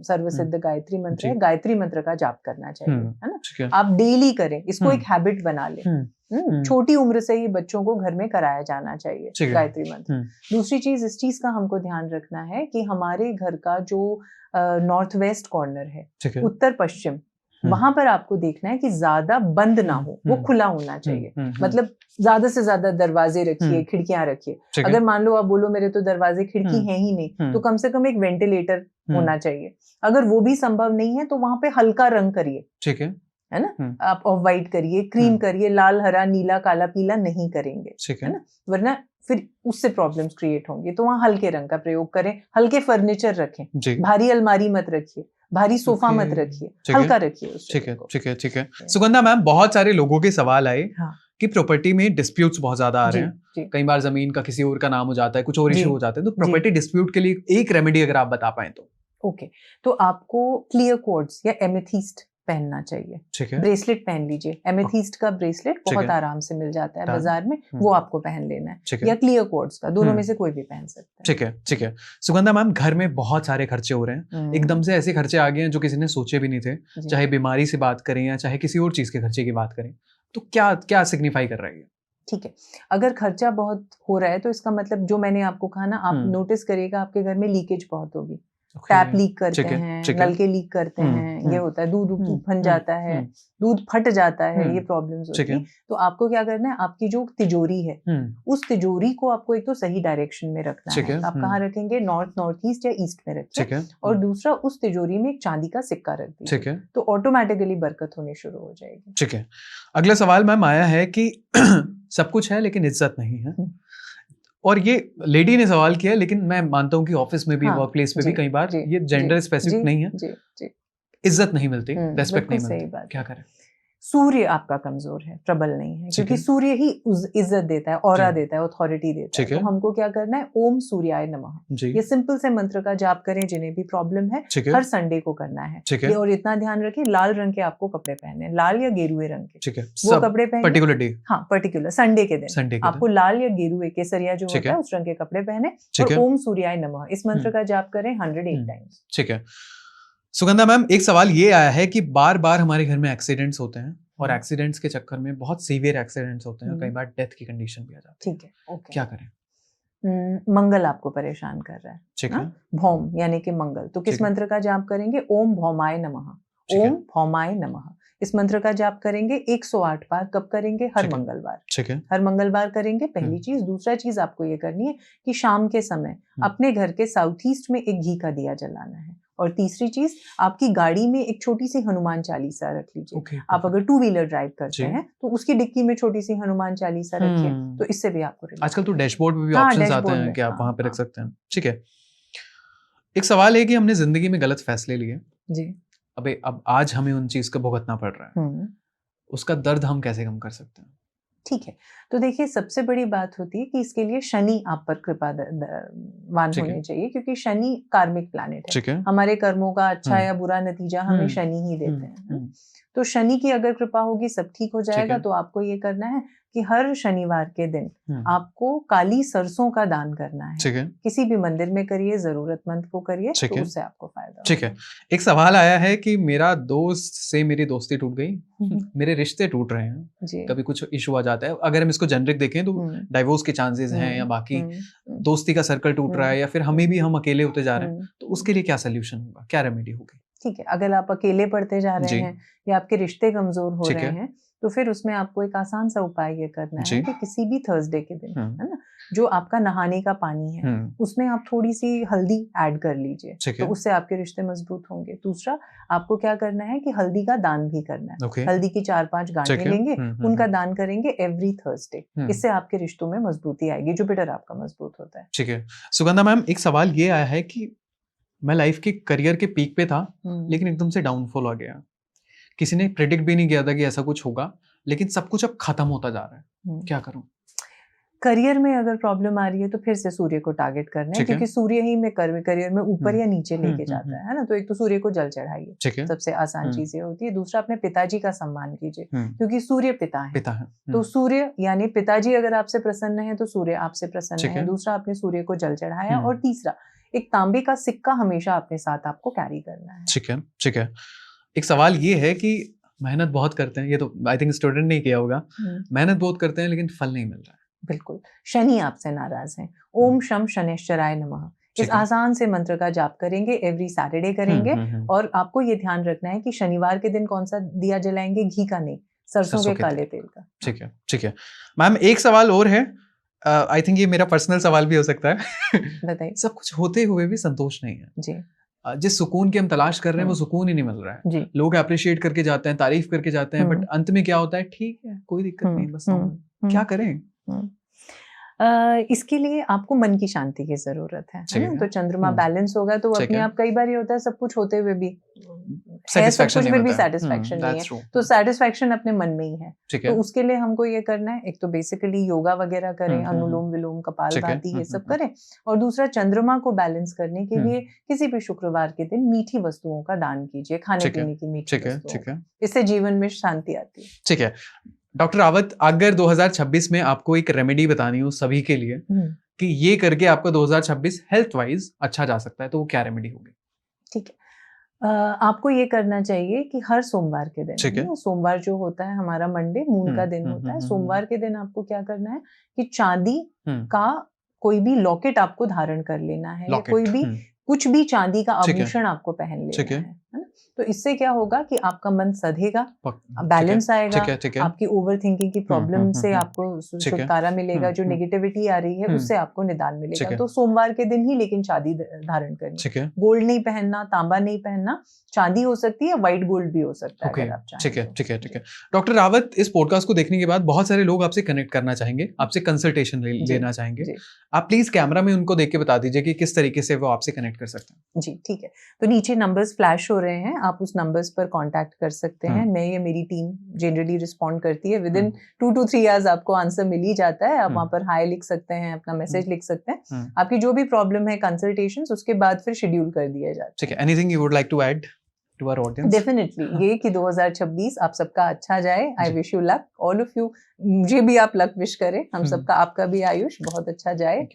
सर्वसिद्ध गायत्री मंत्र है, गायत्री मंत्र का जाप करना चाहिए, है ना। आप डेली करें, इसको एक हैबिट बना लें। छोटी उम्र से ही बच्चों को घर में कराया जाना चाहिए गायत्री मंत्र। दूसरी चीज, इस चीज का हमको ध्यान रखना है कि हमारे घर का जो नॉर्थ वेस्ट कॉर्नर है, उत्तर पश्चिम, वहां पर आपको देखना है कि ज्यादा बंद ना हो, वो खुला होना चाहिए। मतलब ज्यादा से ज्यादा दरवाजे रखिए, खिड़कियां रखिए। अगर मान लो आप बोलो मेरे तो दरवाजे खिड़की है ही नहीं, तो कम से कम एक वेंटिलेटर होना चाहिए। अगर वो भी संभव नहीं है तो वहां पे हल्का रंग करिए, ठीक है ना। आप ऑफ वाइट करिए, क्रीम करिए, लाल हरा नीला काला पीला नहीं करेंगे, है ना, वरना फिर उससे प्रॉब्लम्स क्रिएट होंगी। तो वहां हल्के रंग का प्रयोग करें, हल्के फर्नीचर रखें, भारी अलमारी मत रखिए, भारी सोफा मत रखिए, हल्का रखिए। ठीक है। सुगंधा मैम, बहुत सारे लोगों के सवाल आए कि प्रॉपर्टी में डिस्प्यूट्स बहुत ज्यादा आ रहे हैं, कई बार जमीन का किसी और का नाम हो जाता है, कुछ और इश्यू हो जाते हैं, तो प्रॉपर्टी डिस्प्यूट के लिए एक रेमेडी अगर आप बता पाए तो। ओके, तो आपको क्लियर क्वार्ट्ज या एमेथिस्ट पहनना चाहिए। ब्रेसलेट पहन लीजिए, एमेथिस्ट का ब्रेसलेट बहुत आराम से मिल जाता है बाजार में, वो आपको पहन लेना है, या क्लियर क्वार्ट्ज का, दोनों में से कोई भी पहन सकता है। ठीक है। सुगंधा मैम, घर में बहुत सारे खर्चे हो रहे हैं, एकदम से ऐसे खर्चे आ गए हैं जो किसी ने सोचे भी नहीं थे, चाहे बीमारी से बात करें या चाहे किसी और चीज के खर्चे की बात करें, तो क्या सिग्निफाई कर रही है? ठीक है, अगर खर्चा बहुत हो रहा है तो इसका मतलब जो मैंने आपको कहा ना, आप नोटिस करिएगा आपके घर में लीकेज बहुत होगी। टैप लीक करते हैं, नलके लीक करते हैं, ये होता है, दूध बन जाता है, दूध फट जाता है, ये प्रॉब्लम्स होती है। तो आपको क्या करना है, आपकी जो तिजोरी है, उस तिजोरी को आपको एक तो सही डायरेक्शन में रखना है। आप कहाँ रखेंगे, नॉर्थ ईस्ट या ईस्ट में रखिए, और दूसरा उस तिजोरी में एक चांदी का सिक्का रख दीजिए, तो ऑटोमेटिकली बरकत होनी शुरू हो जाएगी। ठीक है। अगला सवाल मैम आया है कि सब कुछ है लेकिन इज्जत नहीं है, और ये लेडी ने सवाल किया, लेकिन मैं मानता हूँ कि ऑफिस में भी, वर्क प्लेस में भी कई बार ये जेंडर स्पेसिफिक नहीं है, इज्जत नहीं मिलती, रेस्पेक्ट नहीं मिलती, क्या करें? सूर्य आपका कमजोर है, प्रबल नहीं है, क्योंकि सूर्य ही इज्जत देता है, ऑरा देता है, अथॉरिटी देता है। तो हमको क्या करना है, ओम सूर्याय नमः, ये सिंपल से मंत्र का जाप करें जिन्हें भी प्रॉब्लम है, हर संडे को करना है। और इतना ध्यान रखें, लाल रंग के आपको कपड़े पहने, लाल या गेरुए रंग के वो कपड़े पहने, पर्टिकुलर संडे के दिन आपको लाल या गेरुए केसरिया जो होता है उस रंग के कपड़े पहने, और ओम सूर्याय नमः इस मंत्र का जाप करें 108 टाइम्स। ठीक है। सुगंधा मैम, एक सवाल ये आया है कि बार बार हमारे घर में एक्सीडेंट्स होते हैं, और एक्सीडेंट्स के चक्कर में बहुत सीवियर एक्सीडेंट्स होते हैं, कई बार डेथ की कंडीशन भी आ जाती है। ठीक है, ओके, क्या करें? मंगल आपको परेशान कर रहा है, ठीक है, भौम यानी कि मंगल, तो किस मंत्र का जाप करेंगे, ओम भौमाय नमः, ओम भौमाय नमः इस मंत्र का जाप करेंगे 108 बार। कब करेंगे, हर मंगलवार, ठीक है, हर मंगलवार करेंगे, पहली चीज। दूसरा चीज आपको ये करनी है कि शाम के समय अपने घर के साउथ ईस्ट में एक घी का दिया जलाना है। और तीसरी चीज, आपकी गाड़ी में एक छोटी सी हनुमान चालीसा रख लीजिए। आप अगर 2 व्हीलर ड्राइव करते हैं तो उसकी डिक्की में छोटी सी हनुमान चालीसा रखिए, तो इससे भी आपको आजकल तो डैशबोर्ड में भी ऑप्शंस आते हैं कि आप वहां पे रख सकते हैं। ठीक है। एक सवाल है कि हमने जिंदगी में गलत फैसले लिए जी, अब आज हमें उन चीज का भुगतना पड़ रहा है, उसका दर्द हम कैसे कम कर सकते हैं? ठीक है, तो देखिए सबसे बड़ी बात होती है कि इसके लिए शनि आप पर कृपावान होने चाहिए, क्योंकि शनि कार्मिक प्लैनेट है। हमारे कर्मों का अच्छा या बुरा नतीजा हमें शनि ही देते हैं। तो शनि की अगर कृपा होगी सब ठीक हो जाएगा। तो आपको ये करना है कि हर शनिवार के दिन आपको काली सरसों का दान करना है। किसी भी मंदिर में करिए, जरूरतमंद को करिए, तो उससे आपको फायदा। ठीक है। एक सवाल आया है कि मेरा दोस्त से मेरी दोस्ती टूट गई, मेरे रिश्ते टूट रहे हैं, कभी कुछ इशू आ जाता है, अगर हम इसको जेनरिक देखें तो डाइवोर्स के चांसेस हैं, या बाकी दोस्ती का सर्कल टूट रहा है, या फिर हमें भी हम अकेले होते जा रहे हैं, तो उसके लिए क्या सोल्यूशन होगा, क्या रेमेडी होगी? ठीक है, अगर आप अकेले पड़ते जा रहे हैं या आपके रिश्ते कमजोर हो रहे हैं, तो फिर उसमें आपको एक आसान सा उपाय ये करना है कि किसी भी थर्सडे के दिन, है ना, जो आपका नहाने का पानी है उसमें आप थोड़ी सी हल्दी ऐड कर लीजिए, तो उससे आपके रिश्ते मजबूत होंगे। दूसरा, आपको क्या करना है कि हल्दी का दान भी करना है। हल्दी की 4-5 गांठें लेंगे, उनका दान करेंगे एवरी थर्सडे। इससे आपके रिश्तों में मजबूती आएगी, जुपिटर आपका मजबूत होता है। ठीक है। सुगंधा मैम, एक सवाल ये आया है कि मैं लाइफ के करियर के पीक पे था, लेकिन एकदम से डाउनफॉल आ गया। किसी ने प्रेडिक्ट भी नहीं किया था कि ऐसा कुछ होगा, लेकिन सब कुछ अब खत्म होता जा रहा है, क्या करूं? करियर में अगर प्रॉब्लम आ रही है तो फिर से सूर्य को टारगेट करना है, क्योंकि सूर्य ही में करियर में ऊपर या नीचे लेके जाता है ना। तो एक तो सूर्य को जल चढ़ाइए, सबसे आसान चीज ये होती है। दूसरा, अपने पिताजी का सम्मान कीजिए, क्योंकि सूर्य पिता है। तो सूर्य यानी पिताजी अगर आपसे प्रसन्न है तो सूर्य आपसे प्रसन्न है। दूसरा, आपने सूर्य को जल चढ़ाया। और तीसरा, एक तांबे का सिक्का हमेशा अपने साथ आपको कैरी करना है। ठीक है, ठीक है। एक सवाल ये है कि मेहनत बहुत करते हैं, ये तो आई थिंक स्टूडेंट ने किया होगा, मेहनत बहुत करते हैं लेकिन फल नहीं मिल रहा है। बिल्कुल, शनि आपसे नाराज हैं। ओम शम शनैश्चराय नमः, इस आसान से मंत्र का जाप करेंगे, एवरी सैटरडे करेंगे। और आपको ये ध्यान रखना है कि शनिवार के दिन कौन सा दिया जलाएंगे, घी का नहीं, सरसों के काले तेल का। ठीक है, ठीक है। मैम, एक सवाल और है, आई थिंक ये मेरा पर्सनल सवाल भी हो सकता है। बताइए। सब कुछ होते हुए भी संतोष नहीं है जी। जिस सुकून की हम तलाश कर रहे हैं वो सुकून ही नहीं मिल रहा है जी। लोग अप्रिशिएट करके जाते हैं, तारीफ करके जाते हैं, बट अंत में क्या होता है, ठीक है कोई दिक्कत नहीं, बस क्या करें? इसके लिए आपको मन की शांति की जरूरत है ना। तो चंद्रमा बैलेंस होगा तो अपने आप, कई बार ये होता है सब कुछ होते हुए भी सेटिस्फेक्शन नहीं है, तो सेटिस्फेक्शन अपने मन में ही है। तो उसके लिए हमको ये करना है, एक तो बेसिकली योगा वगैरह करें, अनुलोम विलोम, कपालभाति, ये सब करें। और दूसरा, चंद्रमा को बैलेंस करने के लिए किसी भी शुक्रवार के दिन मीठी वस्तुओं का दान कीजिए, खाने पीने की मीठी वस्तुओं, इससे जीवन में शांति आती है। ठीक है डॉक्टर रावत, अगर 2026 में आपको एक रेमेडी बतानी हो सभी के लिए कि ये करके आपका 2026 हेल्थ वाइज अच्छा जा सकता है, तो वो क्या रेमेडी होगी? ठीक है, आपको ये करना चाहिए कि हर सोमवार के दिन, सोमवार जो होता है हमारा मंडे मून का दिन होता है, सोमवार के दिन आपको क्या करना है कि चांदी का कोई भी लॉकेट आपको धारण कर लेना है, या कोई भी कुछ भी चांदी का आभूषण आपको पहन लेना है ना। तो इससे क्या होगा कि आपका मन सधेगा, बैलेंस आएगा, आपकी ओवर थिंकिंग की प्रॉब्लम से आपको छुटकारा मिलेगा, जो नेगेटिविटी आ रही है उससे आपको निदान मिलेगा। तो सोमवार के दिन ही लेकिन चांदी धारण करनी, गोल्ड नहीं पहनना, तांबा नहीं पहनना, चांदी हो सकती है, व्हाइट गोल्ड भी हो सकता है अगर आप चाहें। ठीक है, ठीक है, ठीक है। डॉक्टर रावत, इस पॉडकास्ट को देखने के बाद बहुत सारे लोग आपसे कनेक्ट करना चाहेंगे, आपसे कंसल्टेशन लेना चाहेंगे। आप प्लीज कैमरा में उनको देख के बता दीजिए कि किस तरीके से वो आपसे कनेक्ट कर सकते हैं। जी ठीक है, तो नीचे नंबर्स फ्लैश हो रहे हैं, आप उस नंबर्स पर कांटेक्ट कर सकते हैं। मैं या मेरी टीम जनरली रिस्पॉन्ड करती है, विद इन 2 to 3 आवर्स आपको आंसर मिल ही जाता है। आप वहां पर हाई लिख सकते हैं, अपना मैसेज लिख सकते हैं, आपकी जो भी प्रॉब्लम है कंसल्टेशंस, उसके बाद फिर शेड्यूल कर दिया जाता है। ठीक है, anything you would like to add to our audience? Definitely ये कि 2026 आप सबका अच्छा जाए। I wish you luck, all of you. मुझे भी आप लक विश करें, हम सबका, आपका भी आयुष बहुत अच्छा जाए।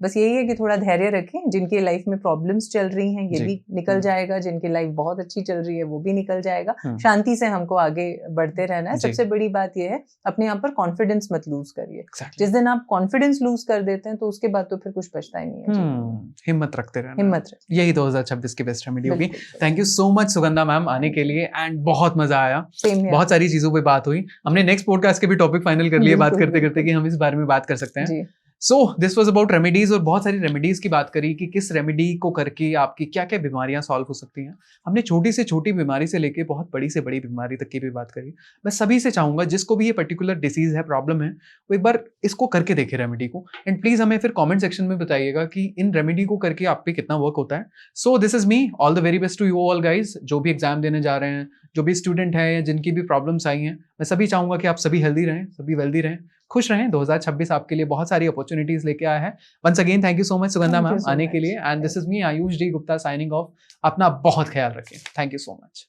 बस यही है कि थोड़ा धैर्य रखें, जिनकी लाइफ में प्रॉब्लम्स चल रही हैं ये भी निकल जाएगा, जिनकी लाइफ बहुत अच्छी चल रही है वो भी निकल जाएगा। शांति से हमको आगे बढ़ते रहना है। सबसे बड़ी बात ये है, अपने आप पर कॉन्फिडेंस मत लूज करिए। जिस दिन आप कॉन्फिडेंस लूज कर देते हैं तो उसके बाद तो फिर कुछ बचता ही नहीं है। हिम्मत रखते रहना, हिम्मत रखें, यही 2026 की बेस्ट रेमेडी होगी। Thank you so much Sugandha ma'am आने के लिए, एंड बहुत मजा आया, बहुत सारी चीजों पे बात हुई। हमने नेक्स्ट पॉडकास्ट के भी टॉपिक फाइनल कर लिए बात करते करते कि हम इस बारे में बात कर सकते हैं। So this was about remedies, और बहुत सारी रेमेडीज की बात करी कि किस रेमेडी को करके आपकी क्या क्या बीमारियां सॉल्व हो सकती हैं। हमने छोटी से छोटी बीमारी से लेके बहुत बड़ी से बड़ी बीमारी तक की भी बात करी। मैं सभी से चाहूंगा जिसको भी ये पर्टिकुलर डिसीज है, प्रॉब्लम है, वो एक बार इसको करके देखे रेमेडी को, एंड प्लीज हमें फिर कमेंट सेक्शन में बताइएगा कि इन रेमेडी को करके आप पे कितना वर्क होता है। So this is me, all the very best to you all guys, जो भी एग्जाम देने जा रहे हैं, जो भी स्टूडेंट है या जिनकी भी प्रॉब्लम्स आई हैं, मैं सभी चाहूंगा कि आप सभी हेल्दी रहें, सभी वेल्दी रहें, खुश रहें। 2026 आपके लिए बहुत सारी अपॉर्चुनिटीज लेके आया है। Once again thank you so much Sugandha ma'am आने के लिए, and this is me Ayush D Gupta signing off. अपना बहुत ख्याल रखें। Thank you so much.